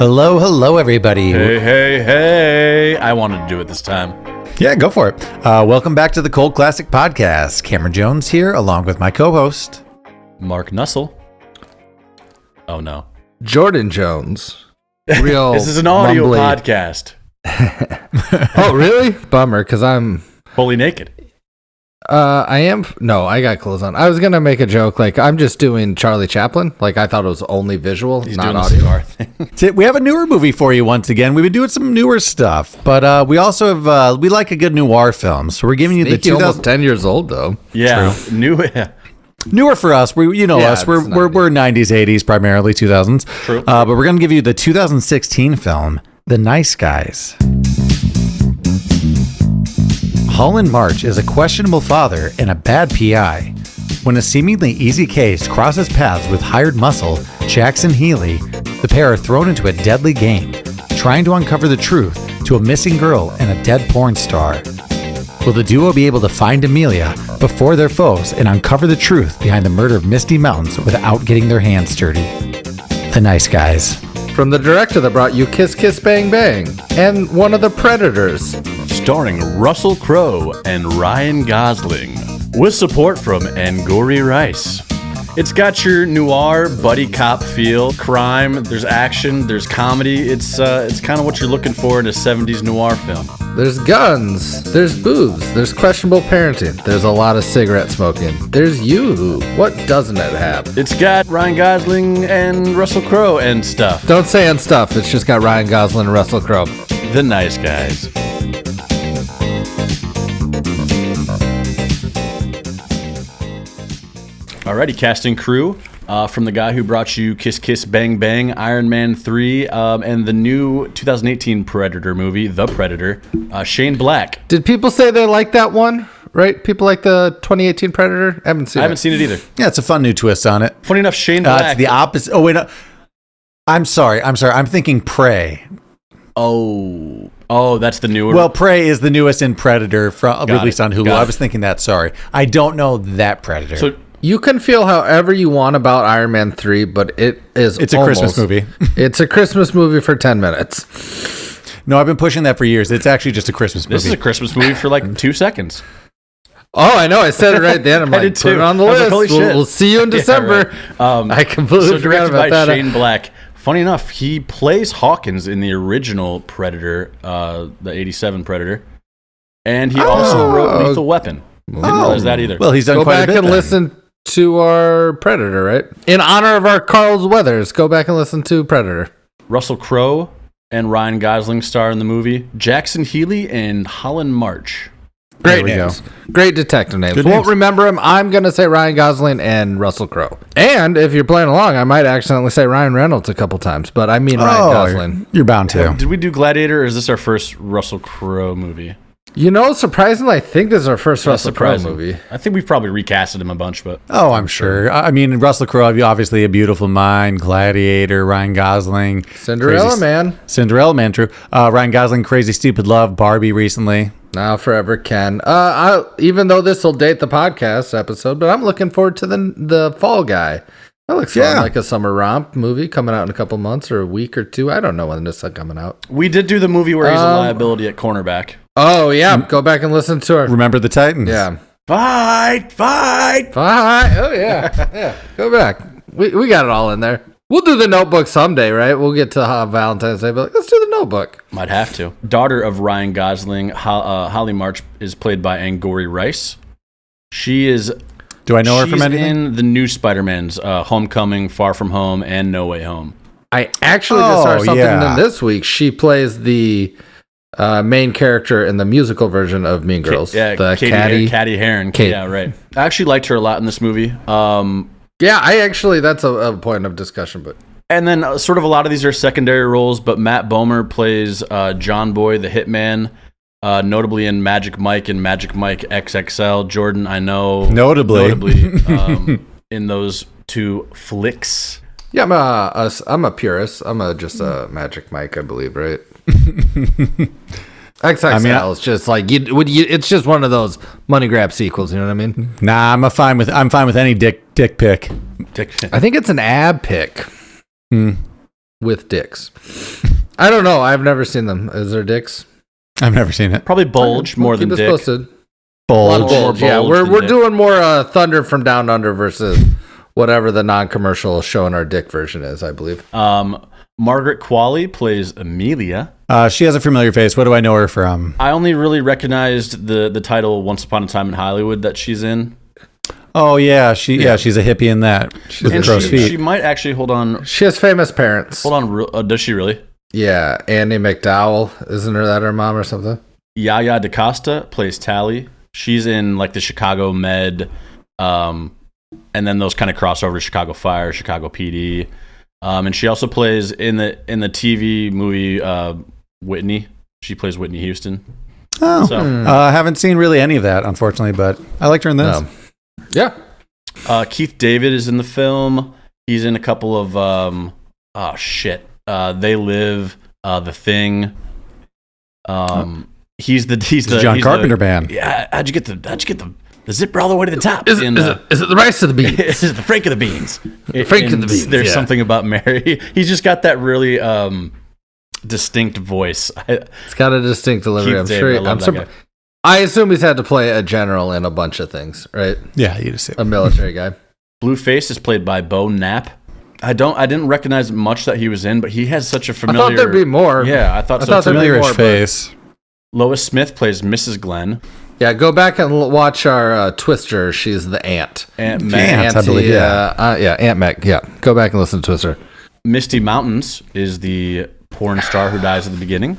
Hello, everybody. Hey. I wanted to do it this time. Yeah, go for it. Welcome back to the Cold Classic Podcast. Cameron Jones here, along with my co-host, Mark Nussle. Oh, no. Jordan Jones. Real This is an audio mumbly podcast. Oh, really? Bummer, because I'm... Fully naked. I am... No, I got clothes on. I was going to make a joke, like, I'm just doing Charlie Chaplin. Like, I thought it was only visual, He's not doing audio. the cigar thing. we have a newer movie for you once again. We've been doing some newer stuff, but we also have... we like a good noir film, so we're giving you the 2000... almost 10 years old, though. Yeah. Newer for us. Us. We're 90s, 80s, primarily 2000s. True. But we're going to give you the 2016 film, The Nice Guys. Holland March is a questionable father and a bad PI. When a seemingly easy case crosses paths with hired muscle Jackson Healy, the pair are thrown into a deadly game, trying to uncover the truth to a missing girl and a dead porn star. Will the duo be able to find Amelia before their foes and uncover the truth behind the murder of Misty Mountains without getting their hands dirty? The Nice Guys. From the director that brought you Kiss Kiss Bang Bang and one of the Predators. Starring Russell Crowe and Ryan Gosling. With support from Angourie Rice. It's got your noir buddy cop feel, crime, there's action, there's comedy. It's kind of what you're looking for in a 70s noir film. There's guns, there's boobs, there's questionable parenting, there's a lot of cigarette smoking, there's yoo-hoo. What doesn't it have? It's got Ryan Gosling and Russell Crowe and stuff. Don't say and stuff, it's just got Ryan Gosling and Russell Crowe. The Nice Guys. Alrighty, casting crew from the guy who brought you Kiss Kiss Bang Bang, Iron Man 3, and the new 2018 Predator movie, The Predator, Shane Black. Did people say they like that one? Right? People like the 2018 Predator? I haven't seen it either. Yeah, it's a fun new twist on it. Funny enough, Shane Black. It's the opposite. Oh, wait, no. I'm sorry. I'm thinking Prey. Oh, that's the newer. Well, Prey is the newest in Predator, released on Hulu. I was thinking that. Sorry. I don't know that Predator. So you can feel however you want about Iron Man 3, but it's a Christmas movie. It's a Christmas movie for 10 minutes. No, I've been pushing that for years. It's actually just a Christmas movie. This is a Christmas movie for like 2 seconds. Oh, I know. I said it right then. I'm like, put it on the list. Like, we'll see you in December. Yeah, right. I completely forgot about that. Shane Black. Funny enough, he plays Hawkins in the original Predator, the 87 Predator. And he also wrote Lethal Weapon. Didn't realize that either. Well, he's done go quite a bit. Go back and listen to our Predator, right? In honor of our Carl's Weathers, go back and listen to Predator. Russell Crowe and Ryan Gosling star in the movie. Jackson Healy and Holland March. Great names. Great detective names. Good Won't names. remember him. I'm going to say Ryan Gosling and Russell Crowe. And if you're playing along, I might accidentally say Ryan Reynolds a couple times, but I mean Ryan Gosling. You're bound to. Did we do Gladiator, or is this our first Russell Crowe movie? You know, surprisingly, I think this is our first Russell Crowe movie. I think we've probably recasted him a bunch, but... Oh, I'm sure. I mean, Russell Crowe, obviously A Beautiful Mind, Gladiator, Ryan Gosling. Cinderella Man, true. Ryan Gosling, Crazy Stupid Love, Barbie recently. Now Forever Ken. Even though this will date the podcast episode, but I'm looking forward to the Fall Guy. That looks fun, like a summer romp movie coming out in a couple months or a week or two. I don't know when this is coming out. We did do the movie where he's a liability at cornerback. Oh, yeah. Go back and listen to it. Remember the Titans? Yeah. Fight! Oh, yeah. Yeah. Go back. We got it all in there. We'll do the Notebook someday, right? We'll get to Valentine's Day, but let's do the Notebook. Might have to. Daughter of Ryan Gosling, Holly March is played by Angourie Rice. She is... Do I know her from anything? She's in the new Spider-Man's Homecoming, Far From Home, and No Way Home. I actually just saw something in this week. She plays the main character in the musical version of Mean Girls. Catty Heron. Yeah, right. I actually liked her a lot in this movie. That's a point of discussion, but... And then sort of a lot of these are secondary roles, but Matt Bomer plays John Boy, the hitman, notably in Magic Mike and Magic Mike XXL. Jordan, I know. Notably in those two flicks. Yeah, I'm a purist. Just a Magic Mike, I believe, right? XXL is just like it's just one of those money grab sequels. You know what I mean? Nah, I'm fine with any dick pic. I think it's an ab pic with dicks. I don't know. I've never seen them. Is there dicks? I've never seen it. Probably bulge more than dick. Posted. Bulge. Yeah, we're doing more Thunder from Down Under versus whatever the non-commercial showing our dick version is. I believe. Margaret Qualley plays Amelia. She has a familiar face. What do I know her from? I only really recognized the title Once Upon a Time in Hollywood that she's in. Oh, yeah. She's a hippie in that. She might actually, hold on. She has famous parents. Hold on. Does she really? Yeah. Andy McDowell. Isn't that her mom or something? Yaya DaCosta plays Tally. She's in like the Chicago Med, and then those kind of crossover to Chicago Fire, Chicago PD. And she also plays in the TV movie Whitney. She plays Whitney Houston. Oh, so. I haven't seen really any of that, unfortunately, but I liked her in this. Yeah. Keith David is in the film. He's in a couple of They Live, The Thing. He's the John Carpenter band. Yeah. How'd you get the zipper all the way to the top? Is it the rice or the beans? Is it the Frank of the beans? Frank of the beans. There's something about Mary. He's just got that really distinct voice. It's got a distinct delivery. I'm sure. I assume he's had to play a general in a bunch of things, right? Yeah, you just a military guy. Blueface is played by Bo Knapp. I didn't recognize much that he was in, but he has such a familiar. I thought there'd be more. Yeah, I thought so. Familiar-ish face. Lois Smith plays Mrs. Glenn. Yeah, go back and watch our Twister. She's the aunt. Aunt Meg. I believe. Aunt Meg. Yeah, go back and listen to Twister. Misty Mountains is the porn star who dies at the beginning.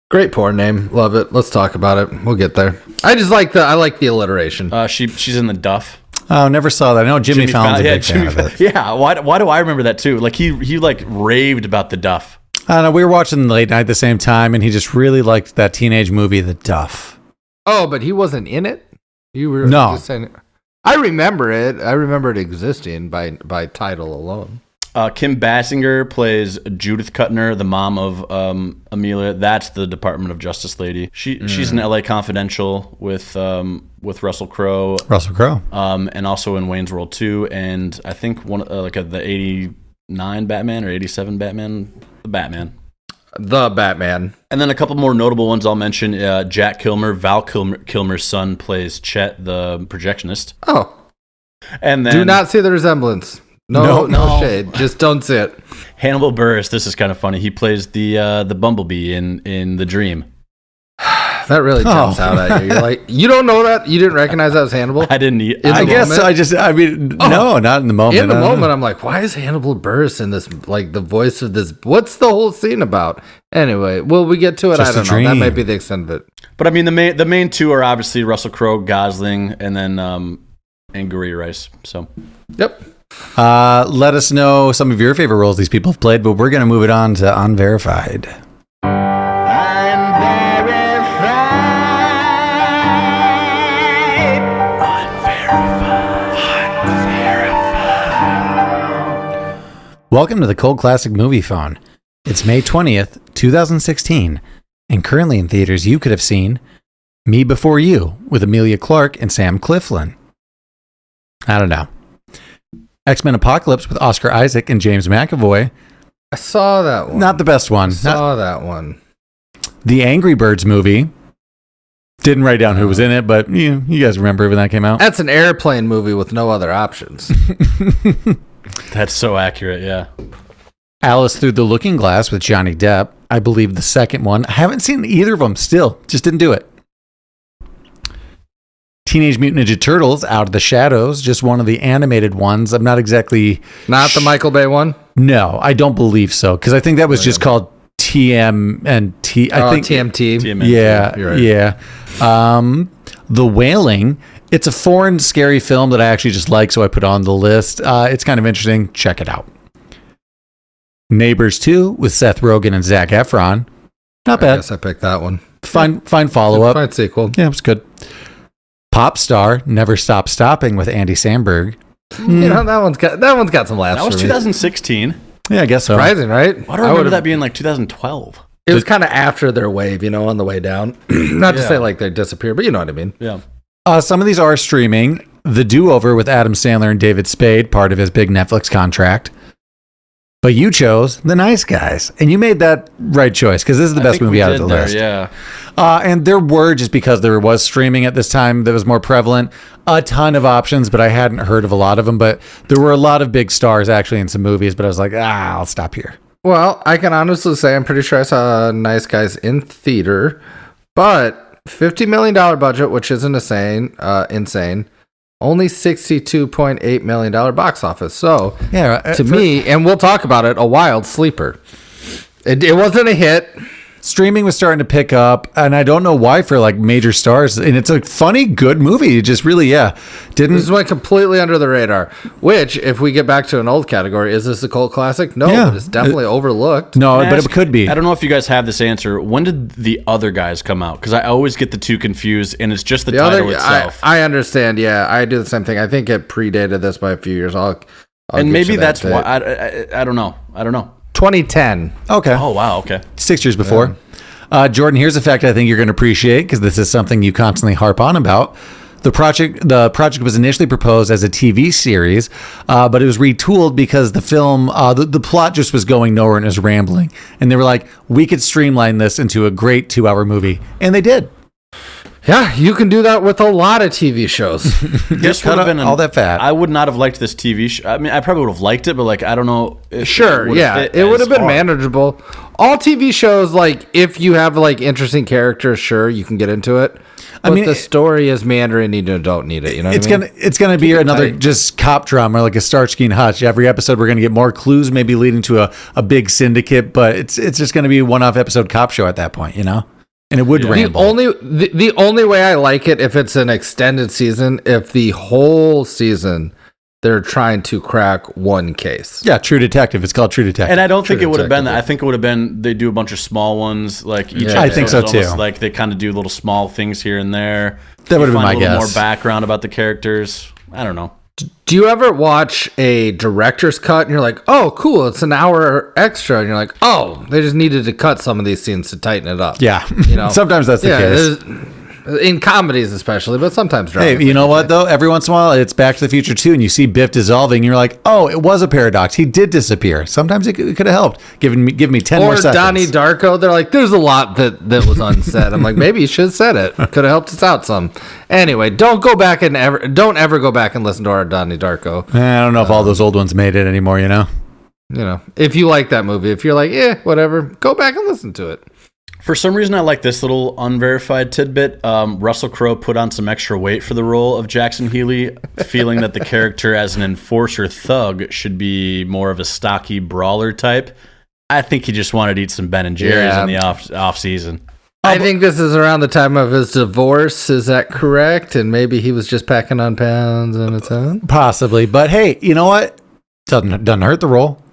Great porn name. Love it. Let's talk about it. We'll get there. I like the alliteration. She's in the Duff. Oh, never saw that. I know Jimmy Fallon's a big fan of it. Yeah, why do I remember that too? Like he like raved about the Duff. I don't know. We were watching late night at the same time, and he just really liked that teenage movie, The Duff. Oh, but he wasn't in it? You were no. Just saying it. I remember it. I remember it existing by title alone. Kim Basinger plays Judith Kuttner, the mom of Amelia. That's the Department of Justice lady. She's in L.A. Confidential with Russell Crowe. And also in Wayne's World 2, and I think the 89 Batman or 87 Batman, the Batman. And then a couple more notable ones I'll mention. Jack Kilmer, Val Kilmer's son, plays Chet, the projectionist. Oh. And then do not see the resemblance. No shade. Just don't see it. Hannibal Buress, this is kind of funny. He plays the Bumblebee in The Dream. That really jumps out at you. You're like, you don't know that? You didn't recognize that was Hannibal? I didn't. No, not in the moment. In the moment, I'm like, why is Hannibal Buress in this? Like the voice of this. What's the whole scene about? Anyway, will we get to it? I don't know. That might be the extent of it. But I mean, the main two are obviously Russell Crowe, Gosling, and then Angourie Rice. So, yep. Let us know some of your favorite roles these people have played, but we're going to move it on to Unverified. Welcome to the Cold Classic Movie Phone. It's May 20th, 2016, and currently in theaters you could have seen Me Before You with Amelia Clarke and Sam Claflin. I don't know. X-Men Apocalypse with Oscar Isaac and James McAvoy. I saw that one. Not the best one. That one. The Angry Birds movie. Didn't write down who was in it, but you guys remember when that came out? That's an airplane movie with no other options. That's so accurate, yeah. Alice Through the Looking Glass with Johnny Depp. I believe the second one. I haven't seen either of them still. Just didn't do it. Teenage Mutant Ninja Turtles, Out of the Shadows. Just one of the animated ones. I'm not exactly... Not the Michael Bay one? No, I don't believe so. Because I think that was just called TMNT. I think TMT. Yeah, You're right. Yeah. The Wailing. It's a foreign scary film that I actually just like, so I put it on the list. It's kind of interesting. Check it out. Neighbors 2 with Seth Rogen and Zac Efron. Not bad. I guess I picked that one. Fine follow-up. Fine sequel. Yeah, it was good. Pop Star, Never Stop Stopping with Andy Samberg. You know, that one's got some laughs. That was 2016. Yeah, I guess so. Surprising, right? Why do I remember that being like 2012? It was kind of after their wave, you know, on the way down. Not to say like they disappeared, but you know what I mean. Yeah. Some of these are streaming. The Do-Over with Adam Sandler and David Spade, part of his big Netflix contract. But you chose The Nice Guys, and you made that right choice because this is the best movie out of the list. Yeah. And there were, just because there was streaming at this time that was more prevalent, a ton of options, but I hadn't heard of a lot of them. But there were a lot of big stars actually in some movies, but I was like, I'll stop here. Well, I can honestly say I'm pretty sure I saw Nice Guys in theater, but $50 million budget, which isn't insane. Only $62.8 million box office. So, yeah, to me, and we'll talk about it, a wild sleeper. It wasn't a hit. Streaming was starting to pick up, and I don't know why for like major stars. And it's a funny, good movie. It just really, didn't. This went completely under the radar. Which, if we get back to an old category, is this a cult classic? No, but it's definitely overlooked. No, but it could be. I don't know if you guys have this answer. When did The Other Guys come out? Because I always get the two confused, and it's just the title itself. I understand. Yeah, I do the same thing. I think it predated this by a few years. I'll and maybe that's why. I don't know. 2010. Okay. Oh, wow. Okay. 6 years before. Jordan, here's a fact I think you're going to appreciate because this is something you constantly harp on about. The project was initially proposed as a TV series, but it was retooled because the film, the plot just was going nowhere and it was rambling. And they were like, we could streamline this into a great 2-hour movie. And they did. Yeah, you can do that with a lot of TV shows. This would have been all that fat. I would not have liked this TV show. I mean, I probably would have liked it, but like, I don't know. Sure, it would have been manageable. All TV shows, like, if you have like interesting characters, sure, you can get into it. But the story is meandering, and you don't need it. You know, it's gonna be another just cop drama, like a Starsky and Hutch. Every episode, we're gonna get more clues, maybe leading to a big syndicate, but it's just gonna be a one-off episode cop show at that point, you know. And it would ramble. The only way I like it if it's an extended season, if the whole season they're trying to crack one case. Yeah, True Detective. It's called True Detective. And I don't think it would have been that. I think it would have been they do a bunch of small ones, like each. I think so too. Like they kind of do little small things here and there. That would have been my guess. More background about the characters. I don't know. Do you ever watch a director's cut and you're like, oh, cool, it's an hour extra, and you're like, oh, they just needed to cut some of these scenes to tighten it up. Yeah, you know, sometimes that's the case. In comedies especially, but sometimes hey, you know what though? Every once in a while, it's Back to the Future 2, and you see Biff dissolving, and you're like, oh, it was a paradox. He did disappear. Sometimes it could have helped. Give me 10 more seconds. Or Donnie Darko, they're like, there's a lot that was unsaid. I'm like, maybe you should have said it. Could have helped us out some. Anyway, don't ever go back and listen to our Donnie Darko. I don't know if all those old ones made it anymore. You know, if you like that movie, if you're like, whatever, go back and listen to it. For some reason, I like this little unverified tidbit. Russell Crowe put on some extra weight for the role of Jackson Healy, feeling that the character as an enforcer thug should be more of a stocky brawler type. I think he just wanted to eat some Ben & Jerry's in the off season. I think this is around the time of his divorce. Is that correct? And maybe he was just packing on pounds on its own? Possibly. But hey, you know what? Doesn't hurt the role.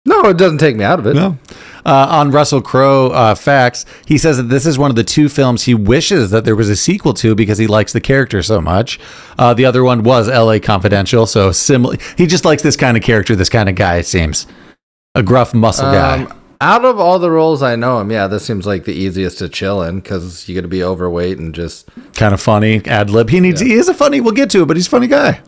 No, it doesn't take me out of it. No. On Russell Crowe facts, he says that this is one of the 2 films he wishes that there was a sequel to because he likes the character so much. The other one was L.A. Confidential, so similar. He just likes this kind of character, this kind of guy, it seems. A gruff muscle guy. Out of all the roles I know him, this seems like the easiest to chill in because you got to be overweight and just... kind of funny, ad-lib. He is a funny, we'll get to it, but he's a funny guy.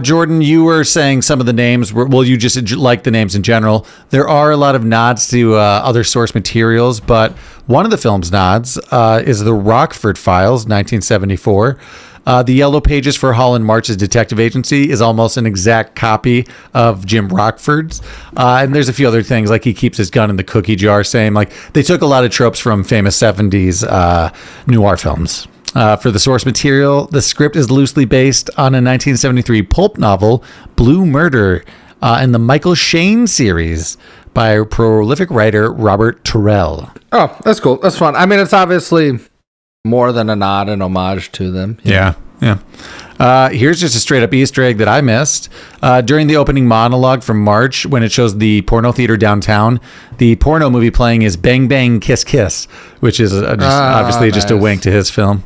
Jordan, you were saying some of the names. Well, you just like the names in general. There are a lot of nods to other source materials, but one of the film's nods is the Rockford Files, 1974. The Yellow Pages for Holland March's detective agency is almost an exact copy of Jim Rockford's. And there's a few other things, like he keeps his gun in the cookie jar, saying like they took a lot of tropes from famous 70s noir films. For the source material, the script is loosely based on a 1973 pulp novel, Blue Murder, in the Michael Shayne series by prolific writer Robert Terrell. Oh, that's cool. That's fun. I mean, it's obviously more than a nod and homage to them. Yeah. Here's just a straight up Easter egg that I missed. During the opening monologue from March, when it shows the porno theater downtown, the porno movie playing is Bang Bang Kiss Kiss, which is obviously just a wink to his film.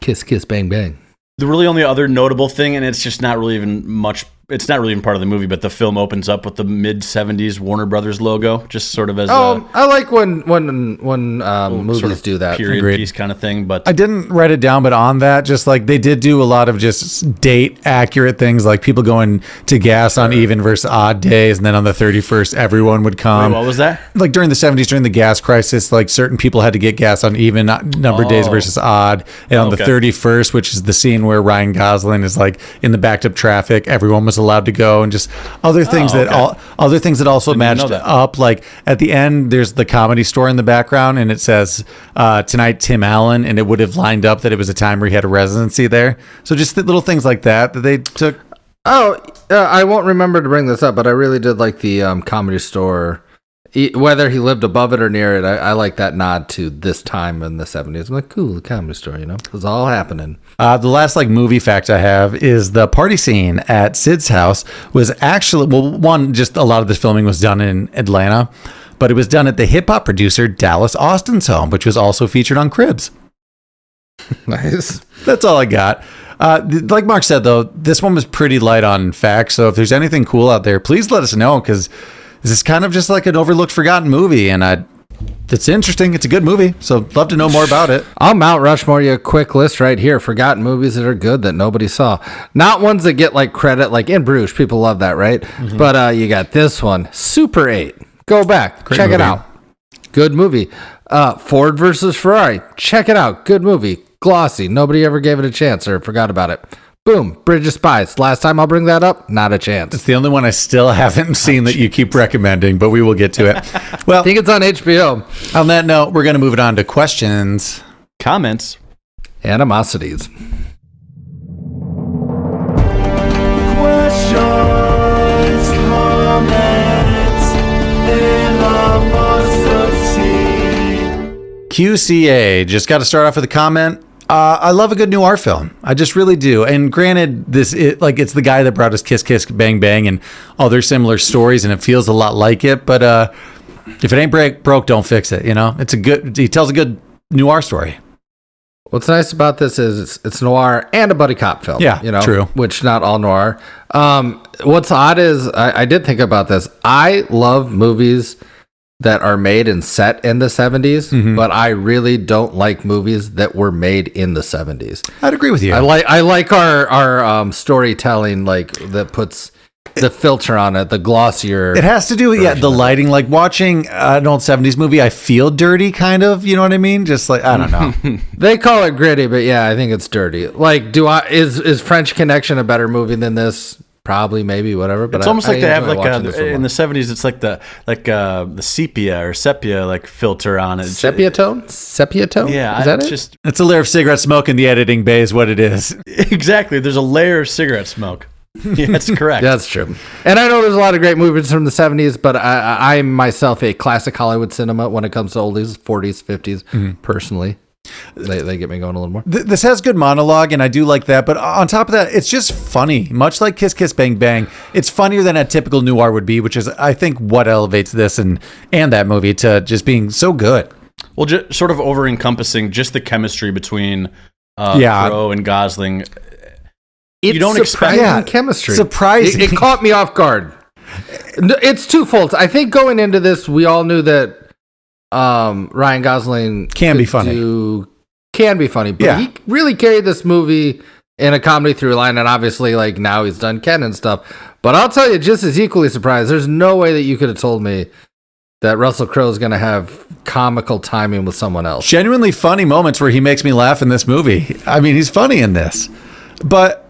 Kiss, kiss, bang, bang. The really only other notable thing, and it's just not really even much. It's not really even part of the movie, but the film opens up with the mid-'70s Warner Brothers logo, just sort of as I like when movies sort of do that period piece kind of thing. But I didn't write it down, but on that, just like they did do a lot of just date accurate things, like people going to gas on even versus odd days, and then on the 31st, everyone would come. Wait, what was that? Like during the 70s, during the gas crisis, like certain people had to get gas on even number days versus odd. And on the 31st, which is the scene where Ryan Gosling is like in the backed up traffic, everyone was allowed to go, and just other things other things that also matched up. Like at the end, there's the Comedy Store in the background, and it says tonight Tim Allen, and it would have lined up that it was a time where he had a residency there. So just the little things like that they took. I won't remember to bring this up, but I really did like the Comedy Store. Whether he lived above it or near it, I like that nod to this time in the 70s. I'm like, cool, the Comedy Store, it was all happening. The last movie fact I have is the party scene at Sid's house was actually, just a lot of the filming was done in Atlanta, but it was done at the hip hop producer Dallas Austin's home, which was also featured on Cribs. Nice. That's all I got. Like Mark said, though, this one was pretty light on facts. So if there's anything cool out there, please let us know, because this is kind of just like an overlooked, forgotten movie, and it's interesting. It's a good movie, so love to know more about it. I'll Mount Rushmore you a quick list right here. Forgotten movies that are good that nobody saw. Not ones that get like credit, like In Bruges. People love that, right? Mm-hmm. But you got this one, Super 8. Go back, check it out. Good movie. Ford versus Ferrari. Check it out. Good movie. Glossy. Nobody ever gave it a chance or forgot about it. Boom, Bridge of Spies. Last time I'll bring that up, not a chance. It's the only one I still haven't seen that you keep recommending, but we will get to it. Well, I think it's on HBO. On that note, we're going to move it on to questions, comments, animosities. Questions, comments, animosity. QCA, just got to start off with a comment. I love a good noir film. I just really do. And granted, it's the guy that brought us Kiss Kiss Bang Bang and other similar stories, and it feels a lot like it. But if it ain't broke, don't fix it. He tells a good noir story. What's nice about this is it's noir and a buddy cop film. Yeah, true. Which not all noir. What's odd is I did think about this. I love movies that are made and set in the 70s, mm-hmm. but I really don't like movies that were made in the 70s. I'd agree with you. I like our storytelling, like that puts the filter on it, the glossier. It has to do with the lighting. Like watching an old 70s movie, I feel dirty, kind of. You know what I mean? Just like, I don't know. They call it gritty, but yeah, I think it's dirty. Like, is French Connection a better movie than this? Probably, maybe, whatever. But it's almost like they have like in the 70s. It's like the sepia or sepia like filter on it. Sepia tone. Yeah, is that it? It's a layer of cigarette smoke in the editing bay, is what it is. Exactly. There's a layer of cigarette smoke. Yeah, that's correct. That's true. And I know there's a lot of great movies from the 70s, but I'm myself a classic Hollywood cinema when it comes to oldies, 40s, 50s, mm-hmm. personally. They get me going a little more. This has good monologue, and I do like that. But on top of that, it's just funny. Much like Kiss Kiss Bang Bang, it's funnier than a typical noir would be, which is, I think, what elevates this and that movie to just being so good. Well, just sort of over-encompassing just the chemistry between Crowe and Gosling. You don't expect chemistry. Surprising. It caught me off guard. It's twofold. I think going into this, we all knew that Ryan Gosling can be funny, but he really carried this movie in a comedy through line, and obviously, like, now he's done Ken and stuff. But I'll tell you, just as equally surprised, there's no way that you could have told me that Russell Crowe is going to have comical timing with someone else. Genuinely funny moments where he makes me laugh in this movie. I mean, he's funny in this, but.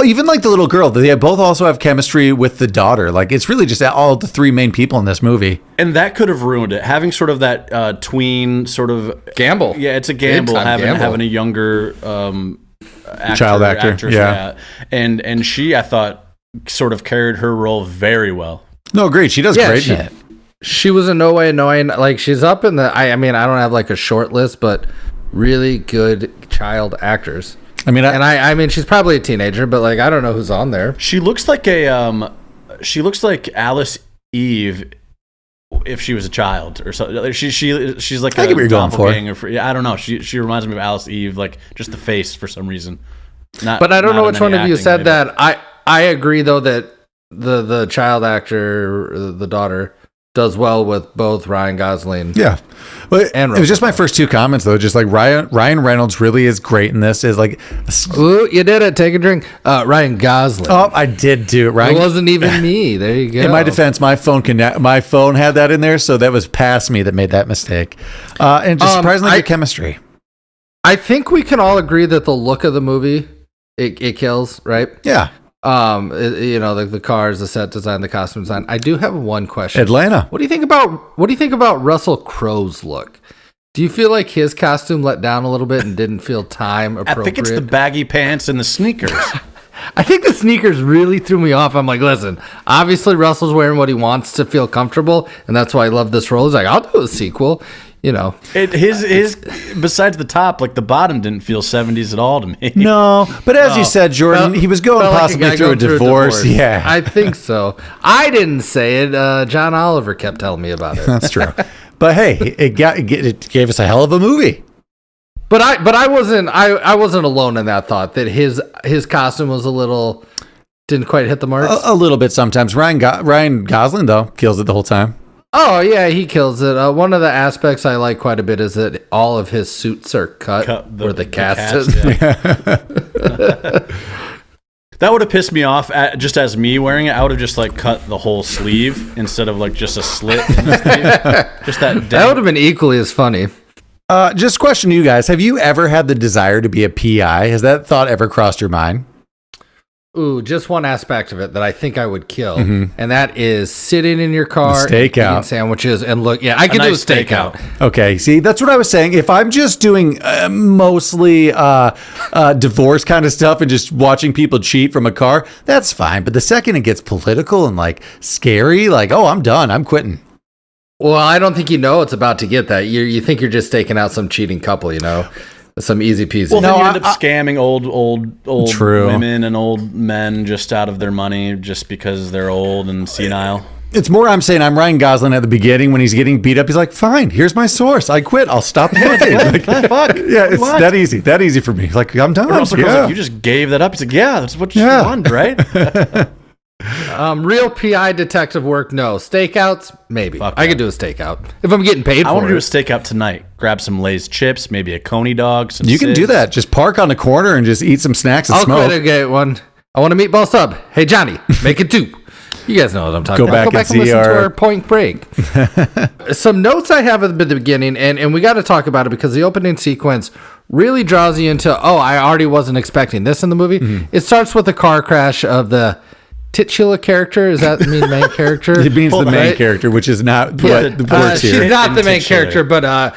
Even like the little girl, they both also have chemistry with the daughter. Like, it's really just all the three main people in this movie. And that could have ruined it. Having sort of that tween sort of gamble. Yeah, it's a gamble having a younger child actor. Actress, yeah. And she, I thought, sort of carried her role very well. No, great. She does great in it. She was in no way annoying. Like, she's up in the. I mean, I don't have like a short list, but really good child actors. I mean, she's probably a teenager, but like, I don't know who's on there. She looks like she looks like Alice Eve if she was a child or something. She's like I get what you're going for. Yeah, I don't know. She reminds me of Alice Eve, like just the face for some reason. But I don't know not in which one any of you acting said way, that. I agree though that the child actor, the daughter, does well with both Ryan Gosling. Yeah. Well, And it was just my first two comments though. Just like Ryan Reynolds really is great in this. Is like, Ooh, you did it. Take a drink. Ryan Gosling. oh, I did do it. It Ryan. wasn't even me. There you go. In my defense, my phone had that in there, so that was past me that made that mistake. And just surprisingly good chemistry. I think we can all agree that the look of the movie it kills, right? Yeah. The cars, the set design, the costume design. I do have one question. Atlanta. What do you think about Russell Crowe's look? Do you feel like his costume let down a little bit and didn't feel time appropriate? I think it's the baggy pants and the sneakers. I think the sneakers really threw me off. I'm like, listen, obviously Russell's wearing what he wants to feel comfortable, and that's why I love this role. He's like, I'll do a sequel. His besides the top, like the bottom didn't feel 70s at all to me. No, but as you said, Jordan, he was going felt like possibly guy through a going divorce. Yeah, I think so. I didn't say it. John Oliver kept telling me about it. that's true. But hey, it gave us a hell of a movie. But I wasn't alone in that thought that his costume was a little didn't quite hit the mark. A little bit sometimes. Ryan Gosling though kills it the whole time. Oh yeah, he kills it. One of the aspects I like quite a bit is that all of his suits are cut where the cast is. Yeah. That would have pissed me off just as me wearing it. I would have just like cut the whole sleeve instead of like just a slit in the sleeve. Just that would have been equally as funny. Just question you guys. Have you ever had the desire to be a PI? Has that thought ever crossed your mind? Ooh, just one aspect of it that I think I would kill, and that is sitting in your car, eating sandwiches, and look. Yeah, I could do a stakeout. Okay, see, that's what I was saying. If I'm just doing mostly divorce kind of stuff and just watching people cheat from a car, that's fine. But the second it gets political and like scary, like, oh, I'm done. I'm quitting. Well, I don't think it's about to get that. You think you're just staking out some cheating couple, some easy peasy. Well, then you end up scamming old True. women and old men just out of their money just because they're old and senile. It's more I'm saying I'm Ryan Gosling at the beginning when he's getting beat up. He's like, fine, here's my source. I quit. I'll stop looking. Like, fuck. Yeah, it's that easy. That easy for me. Like, I'm done. Like, you just gave that up. He's like, yeah, that's what you want, right? Real PI detective work, no. Stakeouts, maybe. I could do a stakeout if I'm getting paid for it. I want to do a stakeout tonight. Grab some Lay's chips, maybe a Coney dog. You can do that. Just park on the corner and just eat some snacks and smoke. I'll quit and get one. I want a meatball sub. Hey, Johnny, make it 2. You guys know what I'm talking about. Go back and listen to our Point Break. Some notes I have at the beginning, and we got to talk about it because the opening sequence really draws you into, I already wasn't expecting this in the movie. Mm-hmm. It starts with the car crash of the titular character. Does that mean main character? It means the main character, which is not what the word's here. She's not the main character, but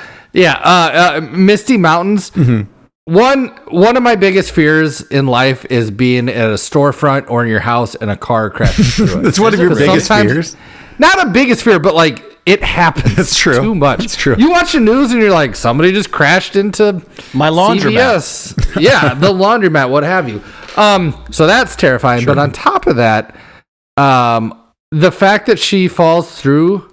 Misty Mountains. Mm-hmm. One of my biggest fears in life is being at a storefront or in your house and a car crashes through it. That's one of your biggest fears? Not a biggest fear, but like it happens. That's true. Too much. That's true. You watch the news and you're like, somebody just crashed into my laundromat. CVS. Yeah, the laundromat, what have you. So that's terrifying. Sure. But on top of that, the fact that she falls through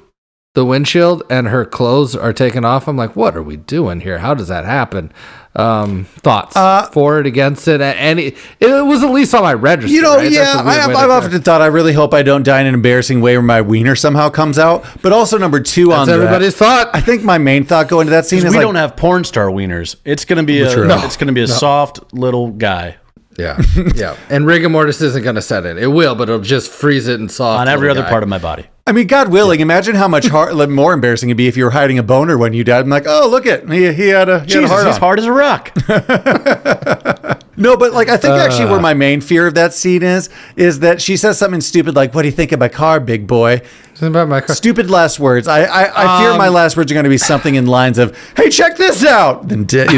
the windshield and her clothes are taken off, I'm like, what are we doing here? How does that happen? Thoughts for it, against it, and it was at least on my register. Right? I've often thought I really hope I don't die in an embarrassing way where my wiener somehow comes out. But also number 2 that's on everybody's thought. I think my main thought going to that scene is we don't have porn star wieners. It's gonna be a soft little guy. Yeah, yeah. And rigor mortis isn't going to set in. It will, but it'll just freeze it and soft on every other part of my body. I mean, God willing, imagine how much more embarrassing it'd be if you were hiding a boner when you died. I'm like, oh, look at he had a Jesus, he's hard as a rock. No, but like I think actually where my main fear of that scene is that she says something stupid like, "What do you think of my car, big boy?" Something about my car. Stupid last words. I fear my last words are going to be something in lines of, "Hey, check this out." Then dead.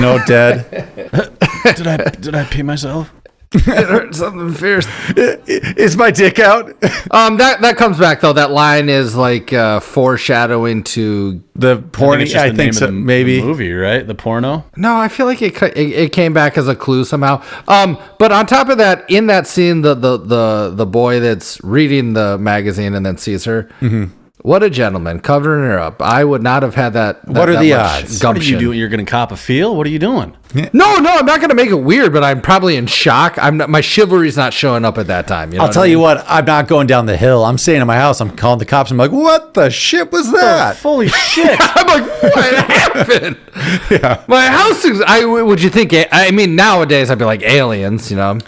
Did I pee myself? It hurt something fierce. Is my dick out? That comes back though. That line is like foreshadowing to the porn. I think so. Maybe the movie, right? The porno. No, I feel like it came back as a clue somehow. But on top of that, in that scene, the boy that's reading the magazine and then sees her. Mm-hmm. What a gentleman, covering her up. I would not have had that. What are that the much odds? What are gumption. you doing? You're going to cop a feel? What are you doing? No, I'm not going to make it weird, but I'm probably in shock. My chivalry's not showing up at that time. You know I'll tell you what, I'm not going down the hill. I'm staying in my house. I'm calling the cops. I'm like, what the shit was that? Holy shit. I'm like, what happened? Yeah. My house is. Would you think? I mean, nowadays I'd be like aliens. You know.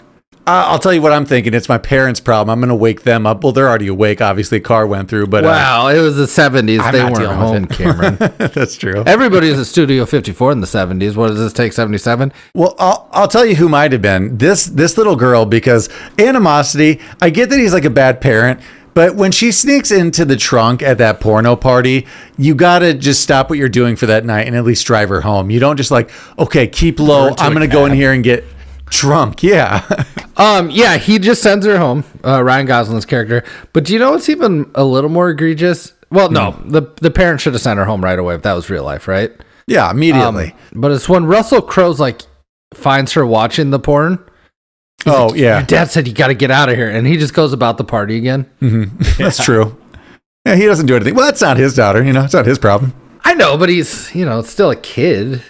I'll tell you what I'm thinking. It's my parents' problem. I'm going to wake them up. Well, they're already awake. Obviously, a car went through, but Wow, it was the 70s. I'm They not weren't dealing home, with it. Cameron. That's true. Everybody was at Studio 54 in the 70s. What does this take? 77? Well, I'll tell you who might have been this little girl, because animosity. I get that he's like a bad parent, but when she sneaks into the trunk at that porno party, you gotta just stop what you're doing for that night and at least drive her home. You don't just like, okay, keep low. I'm gonna go in here and get drunk. Yeah. Yeah, he just sends her home, Ryan Gosling's character. But do you know what's even a little more egregious? Well, no, the parents should have sent her home right away if that was real life, right? Yeah, immediately. But it's when Russell Crowe's like finds her watching the porn. Oh, yeah. Your dad said you got to get out of here, and he just goes about the party again. That's true. Yeah, he doesn't do anything. Well, that's not his daughter. It's not his problem. I know, but he's it's still a kid.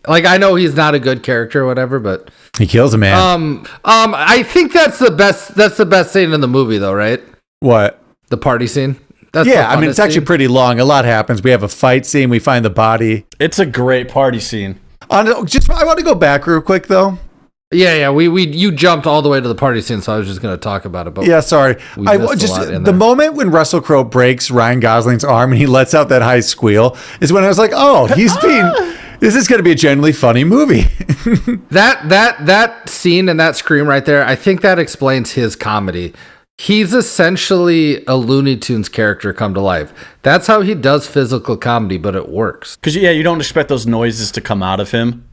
Like, I know he's not a good character or whatever, but He kills a man. I think that's the best. That's the best scene in the movie, though, right? What? The party scene. That's Yeah, the I mean, it's funnest actually scene. pretty long. A lot happens. We have a fight scene. We find the body. It's a great party scene. I want to go back real quick, though. Yeah. You jumped all the way to the party scene, so I was just going to talk about it. But Yeah, sorry. We I missed a just lot in the there. moment when Russell Crowe breaks Ryan Gosling's arm and he lets out that high squeal is when I was like, oh, he's being. This is going to be a genuinely funny movie. that scene and that scream right there, I think that explains his comedy. He's essentially a Looney Tunes character come to life. That's how he does physical comedy, but it works. Because, you don't expect those noises to come out of him.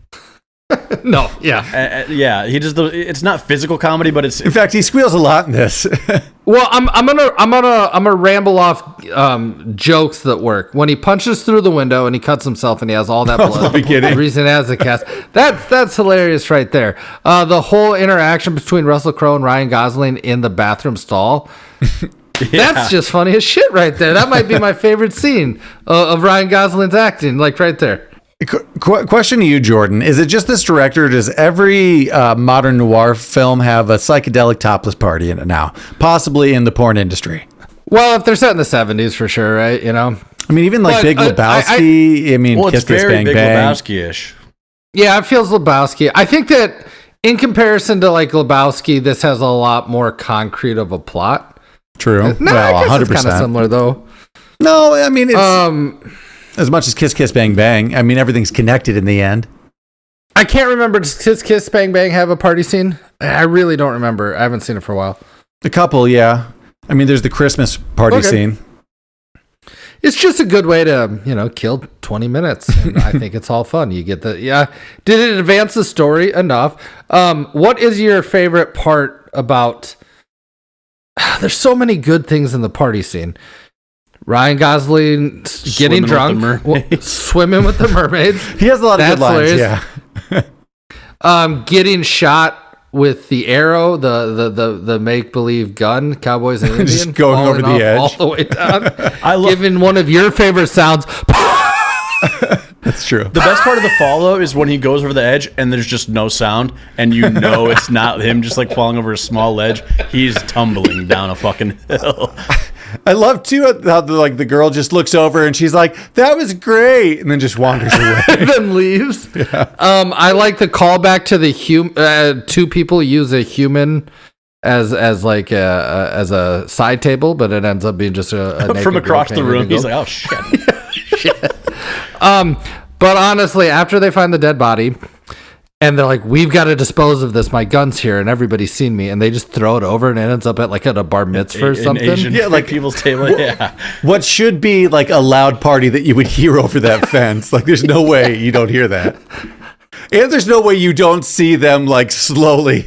No, yeah. Yeah, it's not physical comedy, but it's... In fact, he squeals a lot in this. Well, I'm gonna ramble off jokes that work. When he punches through the window and he cuts himself and he has all that blood. beginning. The reason he has the cast. That's hilarious right there. The whole interaction between Russell Crowe and Ryan Gosling in the bathroom stall. That's just funny as shit right there. That might be my favorite scene of Ryan Gosling's acting, like right there. Question to you, Jordan. Is it just this director, or does every modern noir film have a psychedelic topless party in it now? Possibly in the porn industry. Well, if they're set in the 70s, for sure, right? I mean, even like But, Big Lebowski. Well, it's Kiss Kiss very Bang Big Bang. Lebowski-ish. Yeah, it feels Lebowski. I think that in comparison to like Lebowski, this has a lot more concrete of a plot. True. No, Well, I guess 100%. it's kind of similar though. No, I mean, it's as much as Kiss Kiss Bang Bang. I mean, everything's connected in the end. I can't remember. Does Kiss Bang Bang have a party scene? I really don't remember. I haven't seen it for a while. A couple, yeah. I mean, there's the Christmas party scene. It's just a good way to, kill 20 minutes. And I think it's all fun. You get Did it advance the story enough? What is your favorite part about... There's so many good things in the party scene. Ryan Gosling getting drunk, swimming with the mermaids. He has a lot of good lines, hilarious. yeah. Getting shot with the arrow, the make believe gun, Cowboys and Indians, Just going over falling the off edge. all the way down. Giving one of your favorite sounds. That's true. The best part of the fall, though, is when he goes over the edge and there's just no sound, and it's not him just like falling over a small ledge. He's tumbling down a fucking hill. I love too how the girl just looks over and she's like, "That was great," and then just wanders away. And then leaves. Yeah. I like the callback to the two people use a human as a side table, but it ends up being just a naked From girl across the painted room, and he's go. like, "Oh shit." But honestly, after they find the dead body, and they're like, "We've got to dispose of this. My gun's here, and everybody's seen me," and they just throw it over, and it ends up at a bar mitzvah or something. Asian people's table. Yeah. What should be like a loud party that you would hear over that fence? Like, there's no way you don't hear that, and there's no way you don't see them like slowly,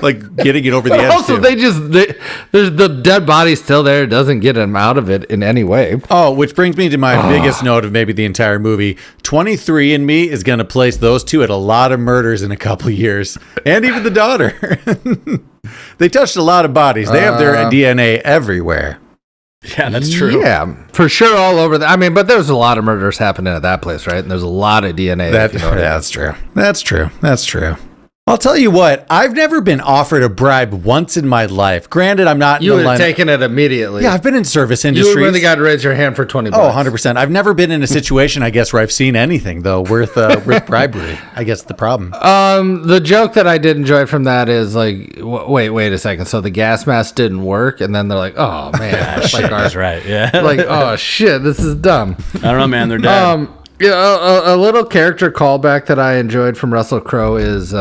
like getting it over the But edge. also, too. there's the dead body still there. It doesn't get him out of it in any way. Oh, which brings me to my biggest note of maybe the entire movie. 23andMe is going to place those two at a lot of murders in a couple of years. And even the daughter. They touched a lot of bodies. They have their DNA everywhere. Yeah, that's true. Yeah, for sure, all over. I mean, but there's a lot of murders happening at that place, right? And there's a lot of DNA. That's true. That's true. I'll tell you what, I've never been offered a bribe once in my life. Granted, I'm not. You would have taken it immediately. Yeah, I've been in service industries. You really got to raise your hand for $20. Oh, 100%. I've never been in a situation, I guess, where I've seen anything though worth bribery. I guess the problem. The joke that I did enjoy from that is like, wait a second. So the gas mask didn't work, and then they're like, oh man, Shit, that's right. Yeah. like, oh shit, this is dumb. I don't know, man. They're dead. Yeah, a little character callback that I enjoyed from Russell Crowe is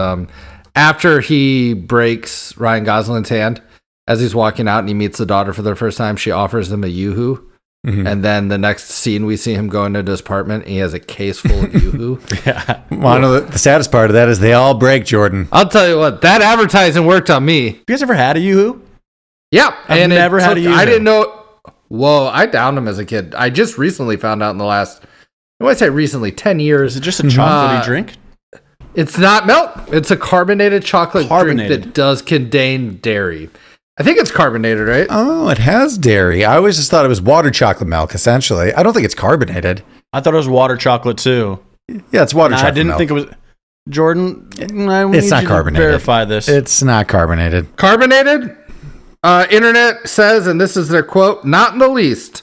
after he breaks Ryan Gosling's hand, as he's walking out and he meets the daughter for the first time, she offers him a Yoo-hoo. Mm-hmm. And then the next scene, we see him go into his apartment and he has a case full of Yoo-hoo. Yeah. Well, the saddest part of that is they all break, Jordan. I'll tell you what, that advertising worked on me. You guys ever had a Yoo-hoo? Yeah. I've never had a Yoo-hoo. I didn't know. Whoa, I downed them as a kid. I just recently found out in the last... When I say recently, 10 years. Is it just a chocolatey drink? It's not milk. It's a carbonated chocolate drink that does contain dairy. I think it's carbonated, right? Oh, it has dairy. I always just thought it was water chocolate milk, essentially. I don't think it's carbonated. I thought it was water chocolate, too. Yeah, it's water chocolate I didn't milk. think it was... Jordan, it's not carbonated. Verify this. It's not carbonated. Carbonated? Internet says, and this is their quote, not in the least.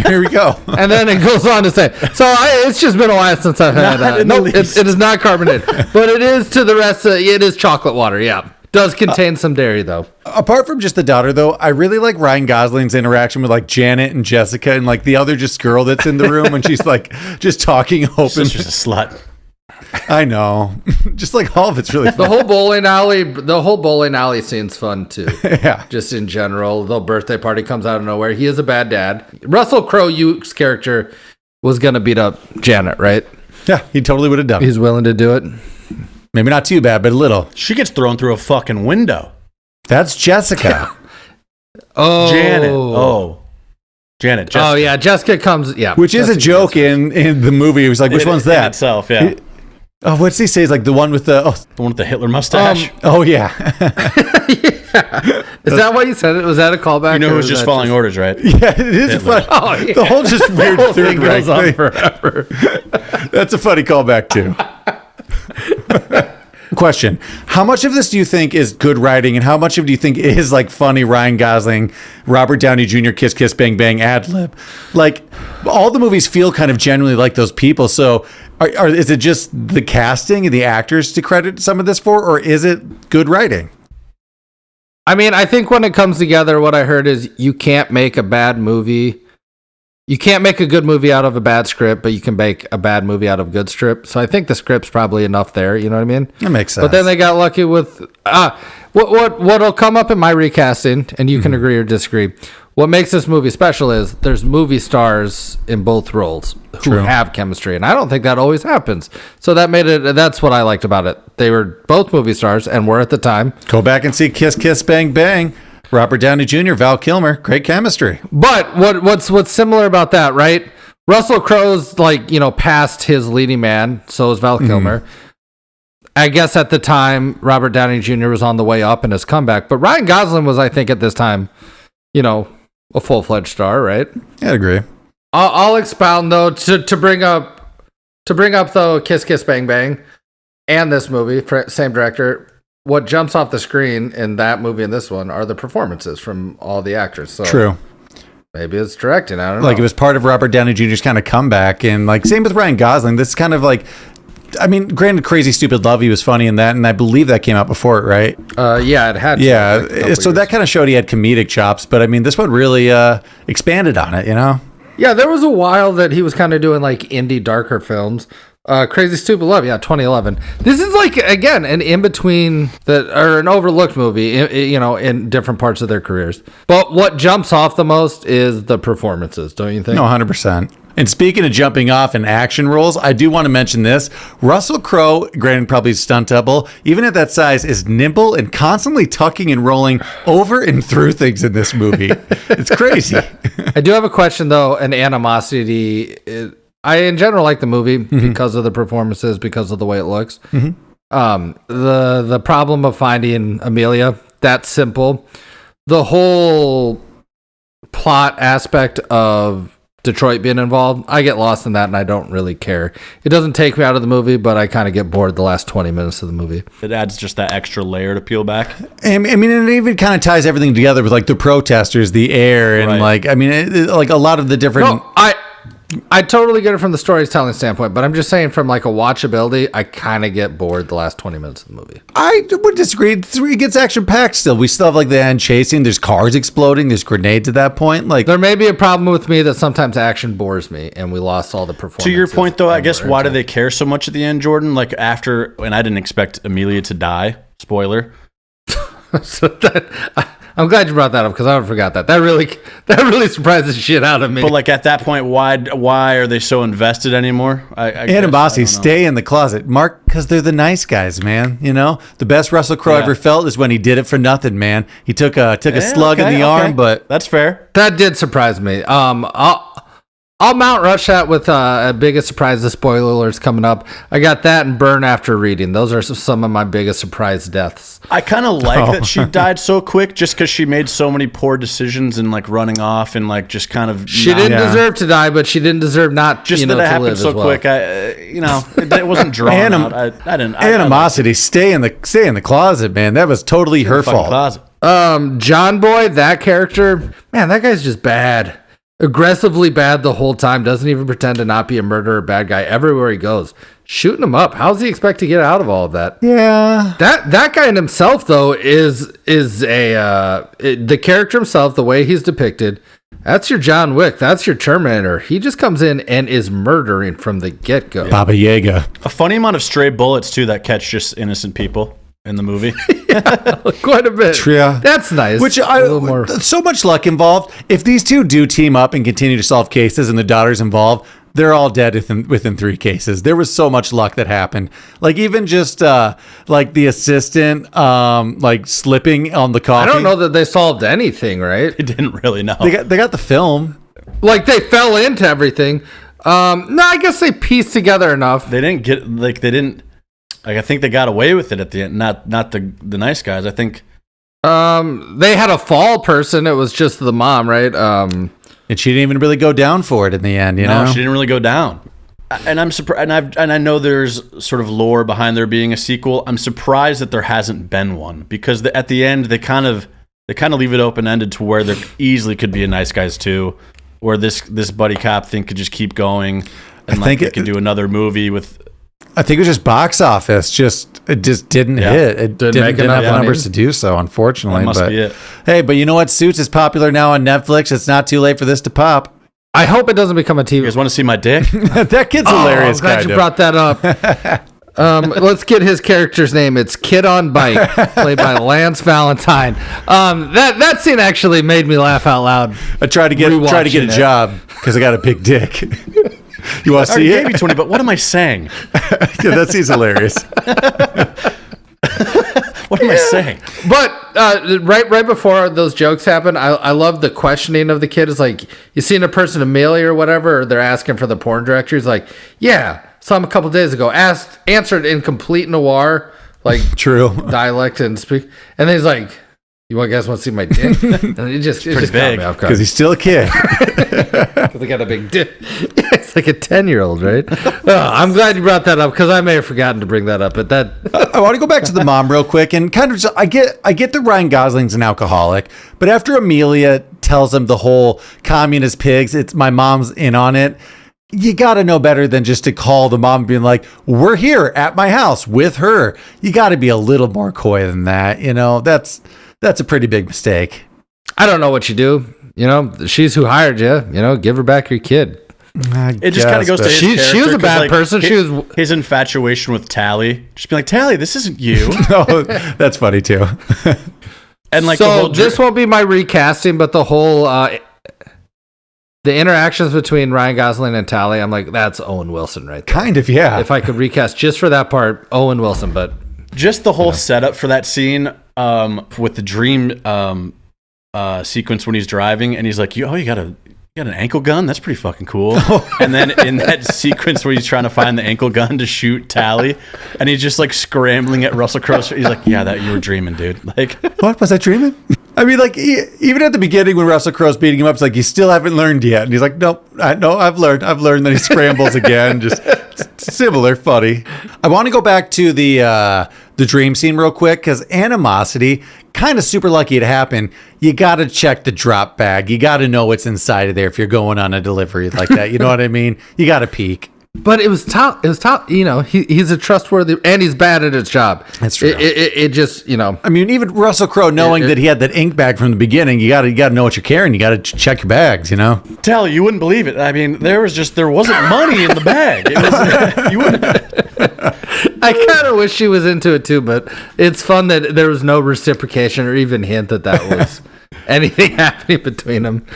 Here we go. And then it goes on to say, it's just been a while since I've had no, it is not carbonated, but it is to the rest of it is chocolate water. Yeah. Does contain some dairy though. Apart from just the daughter though, I really like Ryan Gosling's interaction with like Janet and Jessica and like the other just girl that's in the room when she's like just talking open. Sister's a slut. I know. Just like all of it's really fun. The whole bowling alley scene's fun too. Yeah. Just in general, the birthday party comes out of nowhere. He is a bad dad. Russell Crowe's character was going to beat up Janet, right? Yeah, he totally would have done it. He's willing to do it. Maybe not too bad, but a little. She gets thrown through a fucking window. That's Jessica. Janet. Jessica. Oh, yeah. Jessica comes. Yeah. Which is a joke in the movie. He was like, which one's that? In itself, yeah. What's he say? He's like the one with the one with the Hitler mustache. Yeah. Yeah. Is that why you said it? Was that a callback? You know who's just following orders, right? Yeah, it is funny. Oh, yeah. The whole just weird whole third thing goes on forever. That's a funny callback too. Question: how much of this do you think is good writing, and how much of it do you think is like funny Ryan Gosling, Robert Downey Jr. kiss kiss bang bang ad lib? Like all the movies feel kind of genuinely like those people. So, is it just the casting and the actors to credit some of this for, or is it good writing? I mean, I think when it comes together, what I heard is you can't make a bad movie. You can't make a good movie out of a bad script, but you can make a bad movie out of a good script. So I think the script's probably enough there. You know what I mean? That makes sense. But then they got lucky with what'll come up in my recasting, and you can agree or disagree. What makes this movie special is there's movie stars in both roles who have chemistry, and I don't think that always happens. So that made it. That's what I liked about it. They were both movie stars and were at the time. Go back and see Kiss Kiss Bang Bang. Robert Downey Jr., Val Kilmer, great chemistry. But what's similar about that, right? Russell Crowe's past his leading man, so is Val Kilmer. I guess at the time, Robert Downey Jr. was on the way up in his comeback, but Ryan Gosling was, I think, at this time, a full-fledged star, right? I agree. I'll expound though to bring up though Kiss Kiss Bang Bang and this movie, same director. What jumps off the screen in that movie and this one are the performances from all the actors. So true. Maybe it's directing. I don't know. Like it was part of Robert Downey Jr.'s kind of comeback, and like same with Ryan Gosling. This is kind of like, I mean, granted, Crazy Stupid Love, he was funny in that, and I believe that came out before it, right? Yeah, it had. Yeah, so that kind of showed he had comedic chops, but I mean, this one really expanded on it, Yeah, there was a while that he was kind of doing like indie darker films. Crazy Stupid Love, 2011. This is like, again, an in-between or an overlooked movie, in different parts of their careers. But what jumps off the most is the performances, don't you think? No, 100%. And speaking of jumping off in action roles, I do want to mention this. Russell Crowe, granted probably stunt double, even at that size, is nimble and constantly tucking and rolling over and through things in this movie. It's crazy. I do have a question, though, an animosity. I, in general, like the movie because of the performances, because of the way it looks. The problem of finding Amelia, that's simple. The whole plot aspect of Detroit being involved, I get lost in that and I don't really care. It doesn't take me out of the movie, but I kind of get bored the last 20 minutes of the movie. It adds just that extra layer to peel back. I mean, it even kind of ties everything together with like the protesters, the air, and Right. like, I mean, like a lot of the different. No, I totally get it from the storytelling standpoint, but I'm just saying from like a watchability, I kind of get bored the last 20 minutes of the movie. I would disagree. It gets action packed still. We still have like the end chasing. There's cars exploding. There's grenades at that point. Like There may be a problem with me that sometimes action bores me, and we lost all the performance. To your point, though, I guess why do they care so much at the end, Jordan? Like after, and I didn't expect Amelia to die. Spoiler. So I'm glad you brought that up because I forgot that. That really surprised the shit out of me. But like at that point, why are they so invested anymore? animosity, stay in the closet, Mark, because they're the nice guys, man. You know, the best Russell Crowe Yeah. ever felt is when he did it for nothing, man. He took a slug in the arm, but that's fair. That did surprise me. I'll mount rush that with a biggest surprise. The spoiler alerts coming up. I got that and burn after reading. Those are some of my biggest surprise deaths. I kind of like that she died so quick, just because she made so many poor decisions and like running off and like just kind of. She didn't deserve to die, but she didn't deserve not Just that it happened so quick. It wasn't drawn out. I didn't. animosity, stay in the closet, man. That was totally her fault. Closet. John Boy, that character, man, that guy's just bad. Aggressively bad the whole time. Doesn't even pretend to not be a murderer, bad guy everywhere he goes. Shooting him up. How's he expect to get out of all of that? Yeah. That guy in himself though is the character himself, the way he's depicted. That's your John Wick. That's your Terminator. He just comes in and is murdering from the get-go. Baba Yaga. A funny amount of stray bullets too that catch just innocent people in the movie. Quite a bit. Yeah. That's nice. Which A little more. so much luck involved. If these two do team up and continue to solve cases and the daughter's involved, they're all dead within 3 cases. There was so much luck that happened. Like even just like the assistant like slipping on the coffee. I don't know that they solved anything, right? I didn't really know. They got the film. Like they fell into everything. No, I guess they pieced together enough. They didn't. Like I think they got away with it at the end. Not the nice guys. I think. They had a fall person. It was just the mom, right? And she didn't even really go down for it in the end, you know? No, she didn't really go down. And I'm surprised. And I know there's sort of lore behind there being a sequel. I'm surprised that there hasn't been one because at the end they kind of leave it open ended to where there easily could be a Nice Guys 2, where this buddy cop thing could just keep going, and like they could do another movie with. I think it was just box office. It just didn't hit. It didn't have the numbers to do so, unfortunately. That must be it. Hey, but you know what? Suits is popular now on Netflix. It's not too late for this to pop. I hope it doesn't become a TV. You guys want to see my dick? That kid's hilarious. I'm glad you brought that up. Let's get his character's name. It's Kid on Bike, played by Lance Valentine. That scene actually made me laugh out loud. I tried to get a job because I got a big dick. You want to see it? Maybe 20, but what am I saying? Yeah, that scene's hilarious. What am I saying? But right before those jokes happen, I love the questioning of the kid. It's like, you seen a person, Amelia or whatever, or they're asking for the porn director. He's like, yeah, saw him a couple days ago. Answered in complete noir, like true dialect and speak. And then he's like, you guys want to see my dick? And it just big because he's still a kid. Because they got a big dick. It's like a 10-year-old, right? I'm glad you brought that up because I may have forgotten to bring that up. But I want to go back to the mom real quick and kind of just, I get that Ryan Gosling's an alcoholic, but after Amelia tells him the whole communist pigs, it's my mom's in on it. You got to know better than just to call the mom being like, we're here at my house with her. You got to be a little more coy than that. You know, that's a pretty big mistake. I don't know what you do. You know, she's who hired you. You know, give her back your kid. It just kind of goes to his character. She was a bad person. His infatuation with Tally. Just be like, Tally, this isn't you. Oh, that's funny too. And like, so this won't be my recasting, but the whole the interactions between Ryan Gosling and Tally, I'm like, that's Owen Wilson right there. Kind of, yeah. If I could recast just for that part, Owen Wilson, but just the whole setup for that scene with the dream sequence when he's driving and he's like, you got an ankle gun? That's pretty fucking cool. And then in that sequence where he's trying to find the ankle gun to shoot Tally, and he's just like scrambling at Russell Crowe. He's like, yeah, that you were dreaming, dude. Like, what was I dreaming? I mean, like, even at the beginning when Russell Crowe's beating him up, it's like, you still haven't learned yet. And he's like, nope, I've learned. Then he scrambles again. Just similar, funny. I want to go back to the dream scene real quick, because animosity, kind of super lucky to happen. You got to check the drop bag. You got to know what's inside of there if you're going on a delivery like that. You know what I mean? You got to peek. But it was top. You know, he's a trustworthy, and he's bad at his job. That's true. It just, you know. I mean, even Russell Crowe knowing that he had that ink bag from the beginning, you got to know what you're carrying. You got to check your bags. You know. Tell you wouldn't believe it. I mean, there wasn't money in the bag. It was, you wouldn't. I kind of wish she was into it too, but it's fun that there was no reciprocation or even hint that was anything happening between them.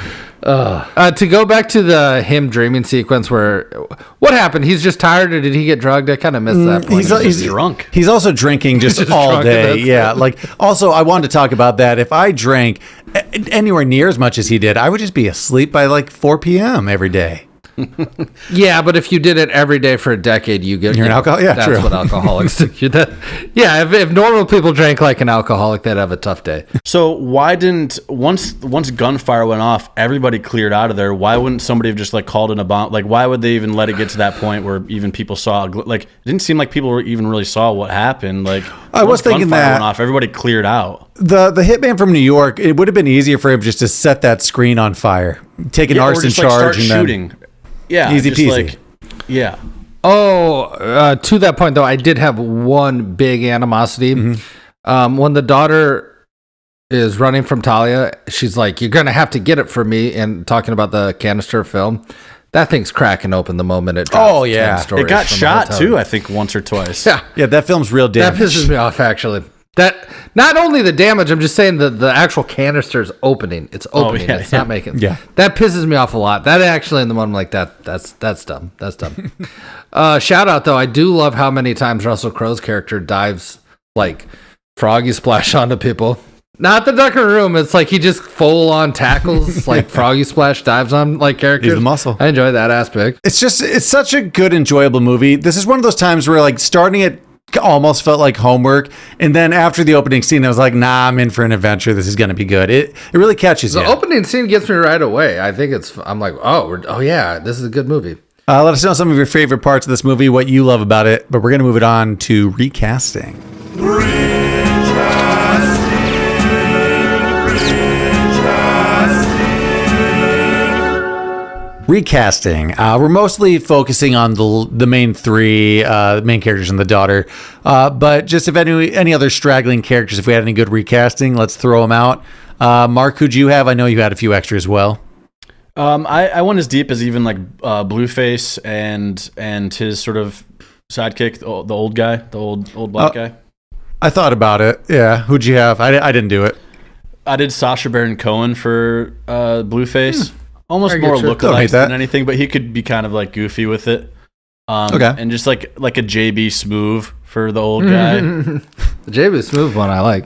To go back to him dreaming sequence, where what happened? He's just tired, or did he get drugged? I kind of missed that point. He's drunk. He's also drinking just all day. Yeah, like also I wanted to talk about that. If I drank anywhere near as much as he did, I would just be asleep by like 4 p.m. every day. Yeah, but if you did it every day for a decade, you're an alcoholic. Yeah, that's true. what alcoholics do. Yeah, if normal people drank like an alcoholic, they'd have a tough day. So why didn't once gunfire went off, everybody cleared out of there? Why wouldn't somebody have just like called in a bomb? Like, why would they even let it get to that point where even people saw? Like, it didn't seem like people even really saw what happened. Like, I was thinking gunfire that went off, everybody cleared out. The hitman from New York, it would have been easier for him just to set that screen on fire, take an arson charge, start and shooting. Yeah, easy peasy. Yeah. Oh, to that point though, I did have one big animosity. Mm-hmm. When the daughter is running from Talia, she's like, "You're gonna have to get it for me," and talking about the canister of film. That thing's cracking open the moment it drops. Oh yeah, it got shot too. I think once or twice. Yeah. That film's real damage. That pisses me off actually. That not only the damage, I'm just saying the actual canister's opening. It's opening. It's not making. Yeah. That pisses me off a lot. That actually in the moment I'm like that's dumb. That's dumb. Shout out though, I do love how many times Russell Crowe's character dives like Froggy Splash onto people. Not the duck room. It's like he just full on tackles like Froggy Splash dives on like characters. He's the muscle. I enjoy that aspect. It's such a good, enjoyable movie. This is one of those times where like starting it almost felt like homework, and then after the opening scene I was like, nah, I'm in for an adventure. This is going to be good. It really catches you. The opening scene gets me right away. I think I'm like, oh yeah, this is a good movie. Let us know some of your favorite parts of this movie, what you love about it, but we're going to move it on to recasting. Recasting. We're mostly focusing on the main three main characters and the daughter. But just if any other straggling characters, if we had any good recasting, let's throw them out. Mark, who'd you have? I know you had a few extra as well. I went as deep as even like Blueface and his sort of sidekick, the old guy, the old black guy. I thought about it. Yeah. Who'd you have? I didn't do it. I did Sacha Baron Cohen for Blueface. Almost more lookalike than anything, but he could be kind of like goofy with it. Okay. And just like a JB Smoove for the old guy. The JB Smoove one I like.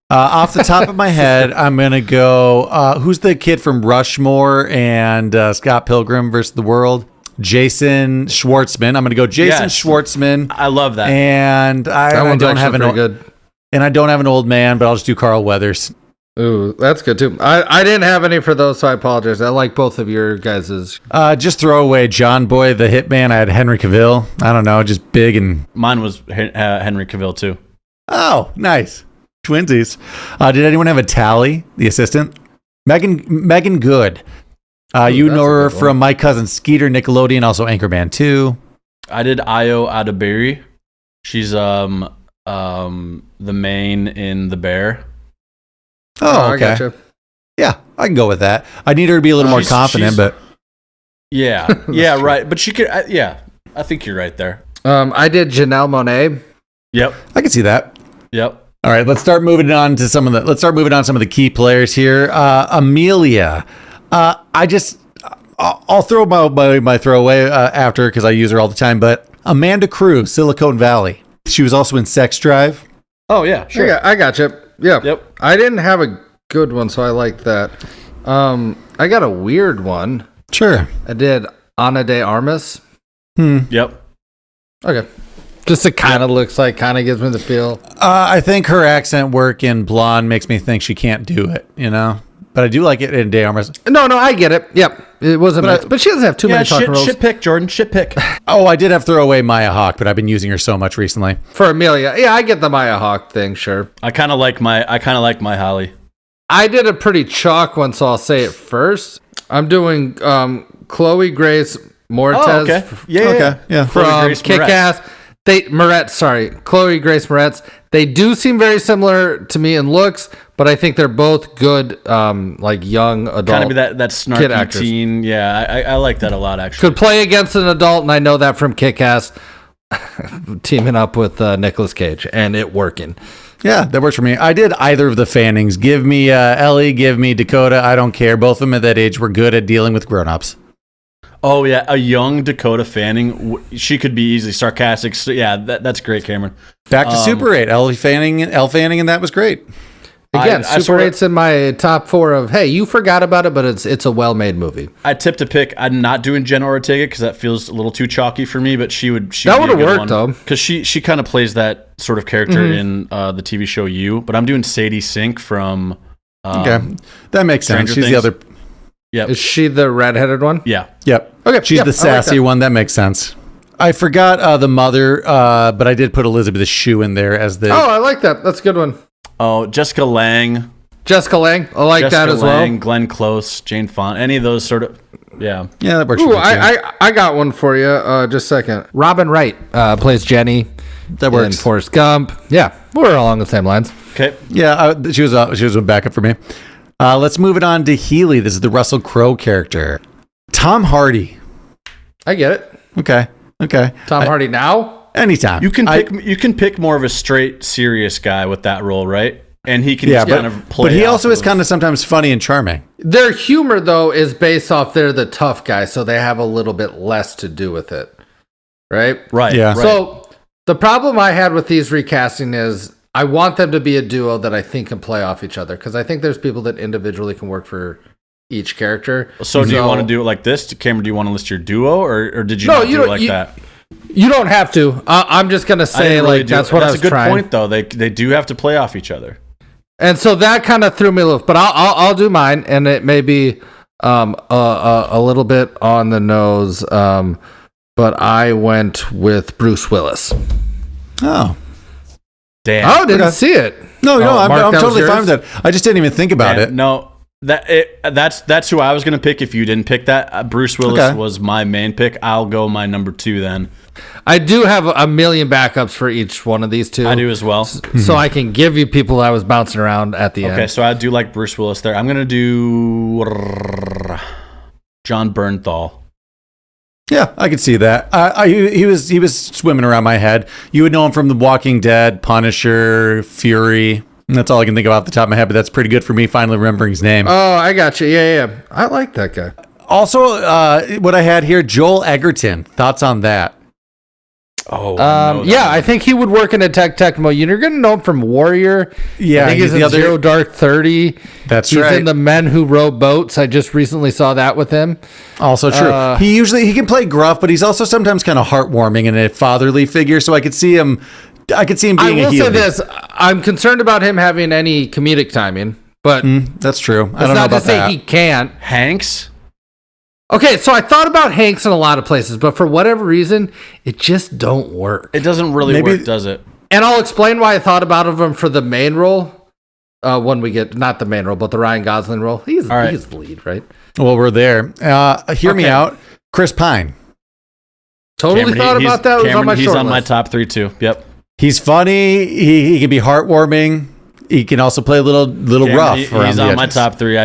Off the top of my head, I'm going to go, who's the kid from Rushmore and Scott Pilgrim versus the World? Jason Schwartzman. I'm going to go Jason Schwartzman. I love that. And I don't have an old man, but I'll just do Carl Weathers. Ooh, that's good too. I didn't have any for those, so I apologize. I like both of your guys's. Just throw away John Boy, the hitman. I had Henry Cavill. I don't know, just big and... Mine was Henry Cavill too. Oh, nice. Twinsies. Did anyone have a Tally, the assistant? Megan Good. You know her from My Cousin Skeeter, Nickelodeon, also Anchorman 2. I did Io Adebiri. She's the main in The Bear. Oh, okay. I gotcha. Yeah, I can go with that. I need her to be a little more confident, but... Yeah, yeah, right. But she could, I think you're right there. I did Janelle Monáe. Yep. I can see that. Yep. All right, let's start moving on to some of the key players here. Amelia. I'll throw my throwaway after because I use her all the time, but Amanda Crew, Silicon Valley. She was also in Sex Drive. Oh, yeah, sure. I gotcha. Yeah. Yep. I didn't have a good one, so I like that. I got a weird one. Sure. I did Ana de Armas. Yep. Okay. Just it kind of looks like, kind of gives me the feel. I think her accent work in Blonde makes me think she can't do it, you know? But I do like it in Day Armors. No, I get it. Yep. It wasn't mixed. But she doesn't have too many talking roles. Shit pick, Jordan. Shit pick. Oh, I did have to throw away Maya Hawke, but I've been using her so much recently. For Amelia. Yeah, I get the Maya Hawke thing, sure. I kind of like my Holly. I did a pretty chalk one, so I'll say it first. I'm doing Chloe Grace Moretz. Oh, okay. Yeah. From Kick-Ass. Chloe Grace Moretz. They do seem very similar to me in looks, but I think they're both good, like young adult. Kind of be that kid snarky actors. teen. Yeah, I like that a lot, actually. Could play against an adult, and I know that from Kick-Ass. Teaming up with Nicolas Cage, and it working. Yeah, that works for me. I did either of the Fannings. Give me Ellie, give me Dakota. I don't care. Both of them at that age were good at dealing with grown-ups. Oh, yeah, a young Dakota Fanning. She could be easily sarcastic. So, yeah, that's great, Cameron. Back to Super 8. Elle Fanning, and that was great. Again, Super 8's in my top 4 of, hey, you forgot about it, but it's a well-made movie. I tipped a pick. I'm not doing Jenna Ortega because that feels a little too chalky for me, but she would that would have worked, though. Because she kind of plays that sort of character in the TV show You. But I'm doing Sadie Sink from okay, that makes sense. Stranger She's Things. the other... Yep. Is she the redheaded one? Yeah. Yep. Okay. She's the sassy one. That makes sense. I forgot the mother, but I did put Elizabeth Shue in there as the... Oh, I like that. That's a good one. Oh, Jessica Lange. I like that as Lange, well. Glenn Close, Jane Fonda, any of those sort of... Yeah. Yeah, that works Ooh, for me, too. I got one for you. Just a second. Robin Wright plays Jenny. That works. In Forrest Gump. Yeah, we're along the same lines. Okay. Yeah, she was a backup for me. Let's move it on to Healy. This is the Russell Crowe character. Tom Hardy. I get it. Okay. Tom Hardy now? Anytime. You can pick more of a straight, serious guy with that role, right? And he can kind of play. But he also is kind of sometimes funny and charming. Their humor, though, is based off they're the tough guy, so they have a little bit less to do with it. Right? Right. Yeah. Right. So the problem I had with these recasting is I want them to be a duo that I think can play off each other, because I think there's people that individually can work for each character. So do you want to do it like this? Cameron, do you want to list your duo, or did you not do it like that? You don't have to. I'm just going to say, that's what I was trying. That's a good point, though. They do have to play off each other. And so that kind of threw me a little, but I'll do mine, and it may be a little bit on the nose, but I went with Bruce Willis. Oh. Damn. Oh, didn't see it. No, Mark, I'm totally fine with that. I just didn't even think about it. No, that's who I was going to pick if you didn't pick that. Bruce Willis was my main pick. I'll go my number 2 then. I do have a million backups for each one of these two. I do as well. So I can give you people I was bouncing around at the end. Okay, so I do like Bruce Willis there. I'm going to do John Bernthal. Yeah, I could see that. He was swimming around my head. You would know him from The Walking Dead, Punisher, Fury. And that's all I can think of off the top of my head, but that's pretty good for me finally remembering his name. Oh, I got you. Yeah. I like that guy. Also, what I had here, Joel Egerton. Thoughts on that? Oh, I think he would work in a Tecmo. You're going to know him from Warrior. Yeah, I think he's in Zero Dark 30. That's right. He's in The Men Who Row Boats. I just recently saw that with him. Also true. He can play gruff, but he's also sometimes kind of heartwarming and a fatherly figure. So I could see him being a heel. I will say this: I'm concerned about him having any comedic timing, but that's true. I don't know not about to say that. he can't. Hanks. Okay, so I thought about Hanks in a lot of places, but for whatever reason, it just don't work. It doesn't really work, does it? And I'll explain why I thought about him for the main role. When we get not the main role, but the Ryan Gosling role, he's the lead, right? Well, we're there. Hear me out. Chris Pine. Totally thought about that. Cameron, Was on my he's short on my list. top 3 too. Yep. He's funny. He can be heartwarming. He can also play a little Cameron, rough. He's on my edges. top 3.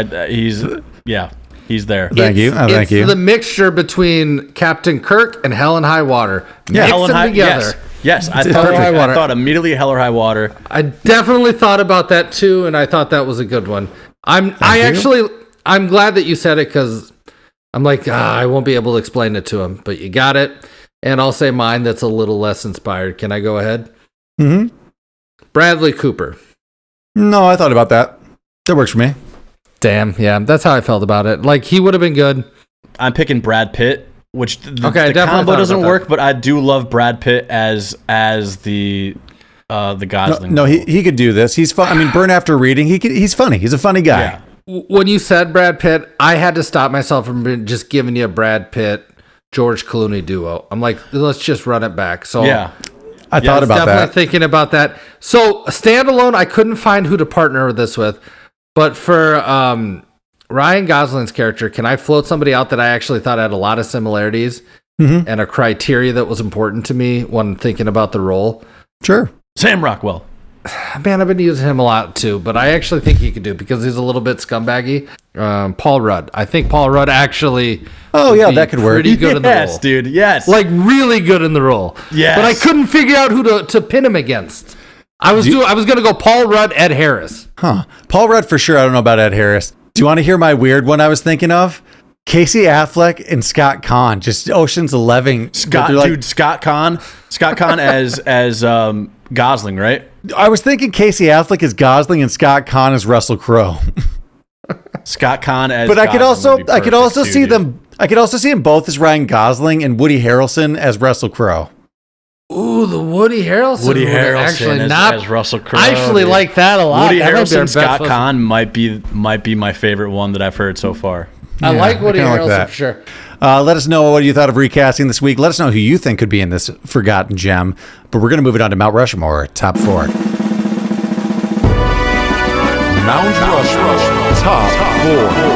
He's there. Thank you. It's the mixture between Captain Kirk and Hell and High Water. Yeah. Mix Hell and them High together. Yes. I Hell and High Water. thought immediately Hell or High Water. I definitely thought about that too, and I thought that was a good one. I'm glad that you said it, because I'm like, I won't be able to explain it to him, but you got it. And I'll say mine that's a little less inspired. Can I go ahead? Mm-hmm. Bradley Cooper. No, I thought about that. That works for me. Damn, yeah, that's how I felt about it. Like, he would have been good. I'm picking Brad Pitt. which the definitely combo thought doesn't about work. that. But I do love Brad Pitt as the Gosling. No, he could do this. He's fun. I mean, Burn After Reading. He's funny. He's a funny guy. Yeah. When you said Brad Pitt, I had to stop myself from just giving you a Brad Pitt, George Clooney duo. I'm like, let's just run it back. So Yeah. I thought about definitely that. thinking about that. So standalone, I couldn't find who to partner this with, but for Ryan Gosling's character, can I float somebody out that I actually thought had a lot of similarities and a criteria that was important to me when thinking about the role? Sure. Sam Rockwell. Man, I've been using him a lot too, but I actually think he could do it because he's a little bit scumbaggy. Paul Rudd. I think Paul Rudd actually. Oh, would yeah, be that could work. Pretty good in the role. Yes, dude. Yes. Like really good in the role. Yes. But I couldn't figure out who to pin him against. I was gonna go Paul Rudd, Ed Harris. Huh. Paul Rudd for sure. I don't know about Ed Harris. Do you want to hear my weird one I was thinking of? Casey Affleck and Scott Conn. Just Ocean's 11. Scott Conn as Gosling, right? I was thinking Casey Affleck as Gosling and Scott Conn as Russell Crowe. Scott Conn as. But I could Gosling would be I could perfect also too, see dude. them. I could also see them both as Ryan Gosling and Woody Harrelson as Russell Crowe. Ooh, the Woody Harrelson. Woody one. Harrelson Actually, as Russell Crowe. I actually dude. like that a lot. Woody That might be our Harrelson, best Scott one. Conn might be my favorite one that I've heard so far. I like Woody kinda like Harrelson that. for sure. Let us know what you thought of recasting this week. Let us know who you think could be in this forgotten gem. But we're going to move it on to Mount Rushmore, top 4. Mount Rushmore Top 4.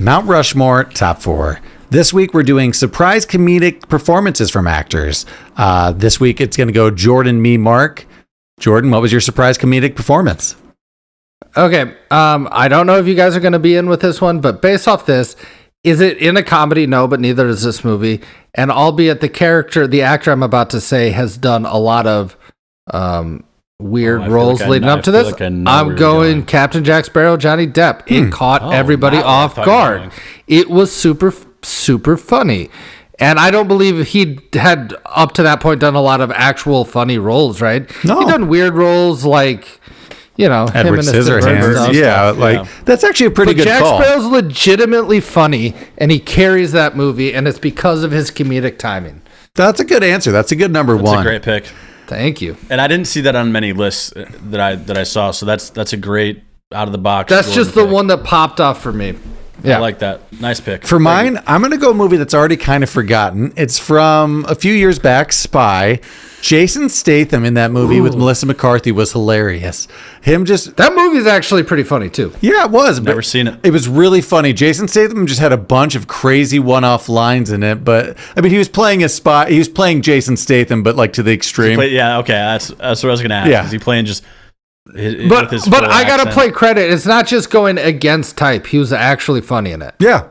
Mount Rushmore, top 4. This week we're doing surprise comedic performances from actors. This week it's going to go Jordan, me, Mark. Jordan, what was your surprise comedic performance? Okay, I don't know if you guys are going to be in with this one, but based off this, is it in a comedy? No, but neither is this movie. And albeit the actor I'm about to say has done a lot of weird I feel roles like I leading know- up to I feel this. like I know where I'm you're going going. Captain Jack Sparrow, Johnny Depp. It caught everybody not where I off thought you were guard. going. It was super, super funny. And I don't believe he had, up to that point, done a lot of actual funny roles, right? No. He done weird roles like, him Edward and the Stillbirds and Scissorhands. stuff. Yeah, Yeah. that's actually a pretty But good Jack call. Sparrow's legitimately funny, and he carries that movie, and it's because of his comedic timing. That's a good answer. That's a good number That's one. a great pick. Thank you. And I didn't see that on many lists that I saw. So that's a great out of the box. That's Jordan just the pick. one that popped off for me. Yeah. I like that. Nice pick. For mine, I'm going to go a movie that's already kind of forgotten. It's from a few years back, Spy. Jason Statham in that movie with Melissa McCarthy was hilarious. That movie's actually pretty funny, too. Yeah, it was. Never but seen it. It was really funny. Jason Statham just had a bunch of crazy one-off lines in it, but I mean, he was playing a spy. He was playing Jason Statham, but like to the extreme. Yeah, okay. That's what I was gonna ask. Yeah. Is he playing just? But I got to play credit. It's not just going against type. He was actually funny in it. Yeah,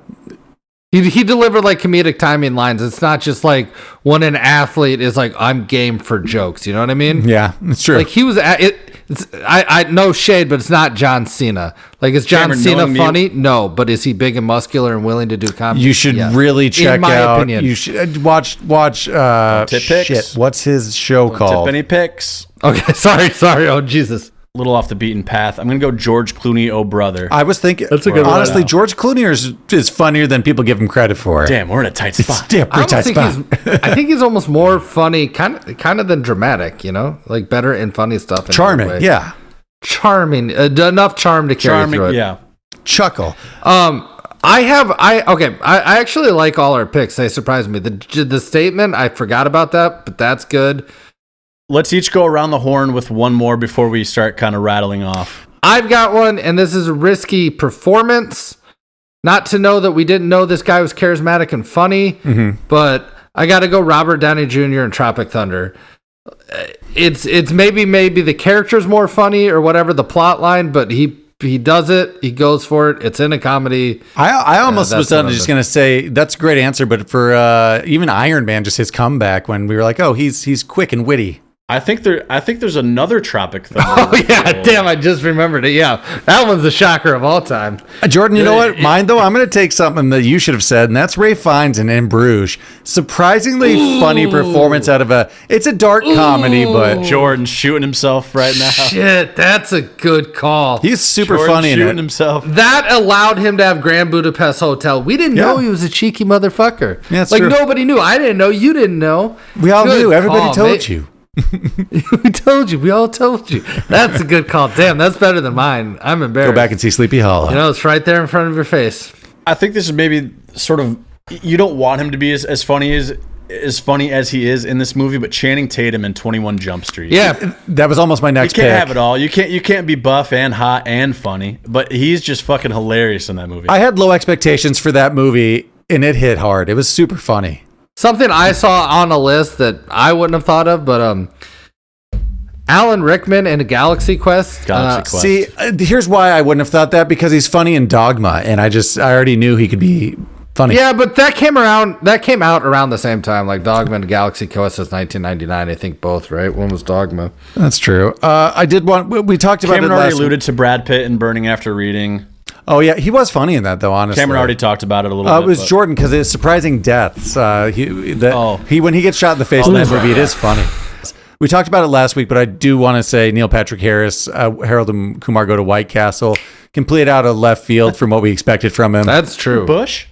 He delivered like comedic timing lines. It's not just like when an athlete is like, I'm game for jokes. You know what I mean? yeah, it's true. Like he was at it. I no shade, but it's not John Cena. Like, is John Cameron, Cena knowing me- funny? No, but is he big and muscular and willing to do comedy? You should Yes. really check In my out. opinion. You should watch. Tip picks. Shit, what's his show called? Tip any picks. Okay, sorry. Oh Jesus. A little off the beaten path. I'm gonna go George Clooney, oh brother. I was thinking. That's a good one. honestly, Wow. George Clooney is funnier than people give him credit for. Damn, we're in a tight It's spot. still I pretty tight almost think spot. I think he's almost more funny, kind of than dramatic. You know, like better and funny stuff. In a good Charming, way. yeah. Charming. Enough charm to carry through Charming, it. yeah. Chuckle. I actually like all our picks. They surprised me. The statement, I forgot about that, but that's good. Let's each go around the horn with one more before we start kind of rattling off. I've got one, and this is a risky performance. Not to know that we didn't know this guy was charismatic and funny, but I got to go Robert Downey Jr. in Tropic Thunder. It's maybe the character's more funny or whatever the plot line, but he does it. He goes for it. It's in a comedy. I almost that's was what I'm just going to say that's a great answer, but for even Iron Man, just his comeback when we were like, oh, he's quick and witty. I think there's another Tropic Thunder. Oh yeah, damn! I just remembered it. Yeah, that one's the shocker of all time. Jordan, you know what? Mine though, I'm going to take something that you should have said, and that's Ray Fiennes in Bruges. Surprisingly funny performance out of it's a dark comedy, but Jordan shooting himself right now. Shit, that's a good call. he's super Jordan funny in shooting it. himself. That allowed him to have Grand Budapest Hotel. We didn't know he was a cheeky motherfucker. Yeah, that's like true. nobody knew. I didn't know. You didn't know. We all Good knew. Everybody call, told mate. you. We told you. We all told you. That's a good call. Damn, that's better than mine. I'm embarrassed. Go back and see Sleepy Hollow. You know, it's right there in front of your face. I think this is maybe sort of, you don't want him to be as funny as he is in this movie, but Channing Tatum in 21 Jump Street. Yeah. That was almost my You next can't pick. have it all. You can't be buff and hot and funny, but he's just fucking hilarious in that movie. I had low expectations for that movie, and it hit hard. It was super funny. Something I saw on a list that I wouldn't have thought of, but Alan Rickman in a Galaxy Quest. Galaxy Quest. See, here's why I wouldn't have thought that, because he's funny in Dogma, and I already knew he could be funny. Yeah, but that came out around the same time. Like Dogma and Galaxy Quest is 1999, I think both, right? One was Dogma. That's true. We talked about Cameron it already last alluded to Brad Pitt in Burning After Reading. Oh, yeah, he was funny in that, though, honestly. Cameron already talked about it a little bit. It was but- Jordan, because it's surprising deaths. When he gets shot in the face in that that's movie, right. it is funny. We talked about it last week, but I do want to say Neil Patrick Harris, Harold and Kumar Go to White Castle, complete out of left field from what we expected from him. That's true. Bush?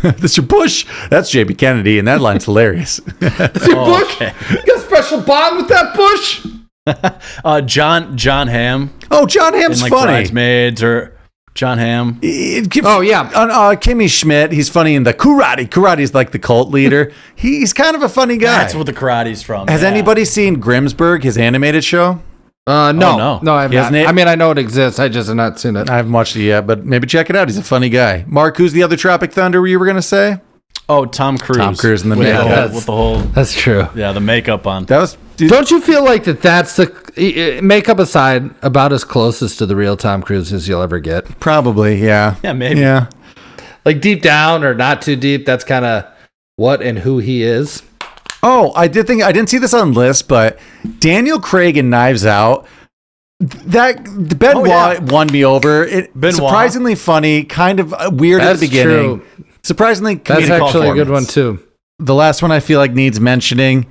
That's your Bush. That's J.B. Kennedy, and that line's hilarious. Bush? Okay. You got a special bond with that Bush? John Hamm Oh, John in Hamm's like funny. Bridesmaids, or John Hamm. Oh, yeah. Kimmy Schmidt, he's funny in the Karate. Karate's like the cult leader. He's kind of a funny guy. That's what the karate's from. Has yeah. anybody seen Grimsburg, his animated show? No. no. No, I have He not. hasn't it? I mean, I know it exists. I just have not seen it. I haven't watched it yet, but maybe check it out. He's a funny guy. Mark, who's the other Tropic Thunder you were going to say? Oh, Tom Cruise. Tom Cruise in the with makeup. with the whole That's true. the makeup on. That was... Don't you feel like that's the makeup aside, about as closest to the real Tom Cruise as you'll ever get? Probably, yeah. Yeah, maybe. Yeah. Like deep down or not too deep, that's kind of what and who he is. Oh, I didn't see this on the list, but Daniel Craig in Knives Out, Benoit won me over. Benoit. Surprisingly funny, kind of weird at That's the beginning. true. Surprisingly That's comedic actually a good one performance. too. The last one I feel like needs mentioning,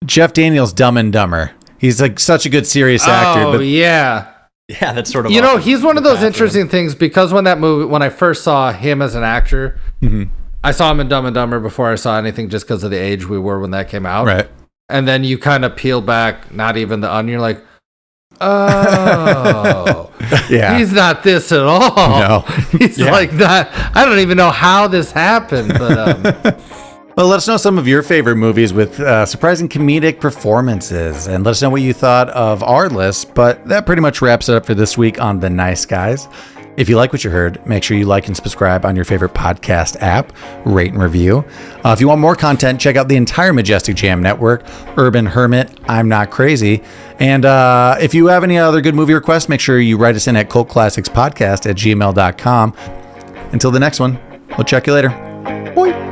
Jeff Daniels, Dumb and Dumber. He's like such a good serious actor. Oh But yeah. Yeah, that's sort of. You know, he's one of those interesting things because when I first saw him as an actor, I saw him in Dumb and Dumber before I saw anything just because of the age we were when that came out. right. And then you kind of peel back, not even the onion, you're like, oh, Yeah. he's not this at all. No. He's like not, I don't even know how this happened, but Well, let us know some of your favorite movies with surprising comedic performances, and let us know what you thought of our list. But that pretty much wraps it up for this week on The Nice Guys. If you like what you heard, make sure you like and subscribe on your favorite podcast app, rate and review. If you want more content, check out the entire Majestic Jam Network, Urban Hermit, I'm Not Crazy. And if you have any other good movie requests, make sure you write us in at cultclassicspodcast@gmail.com. Until the next one, we'll check you later. Bye.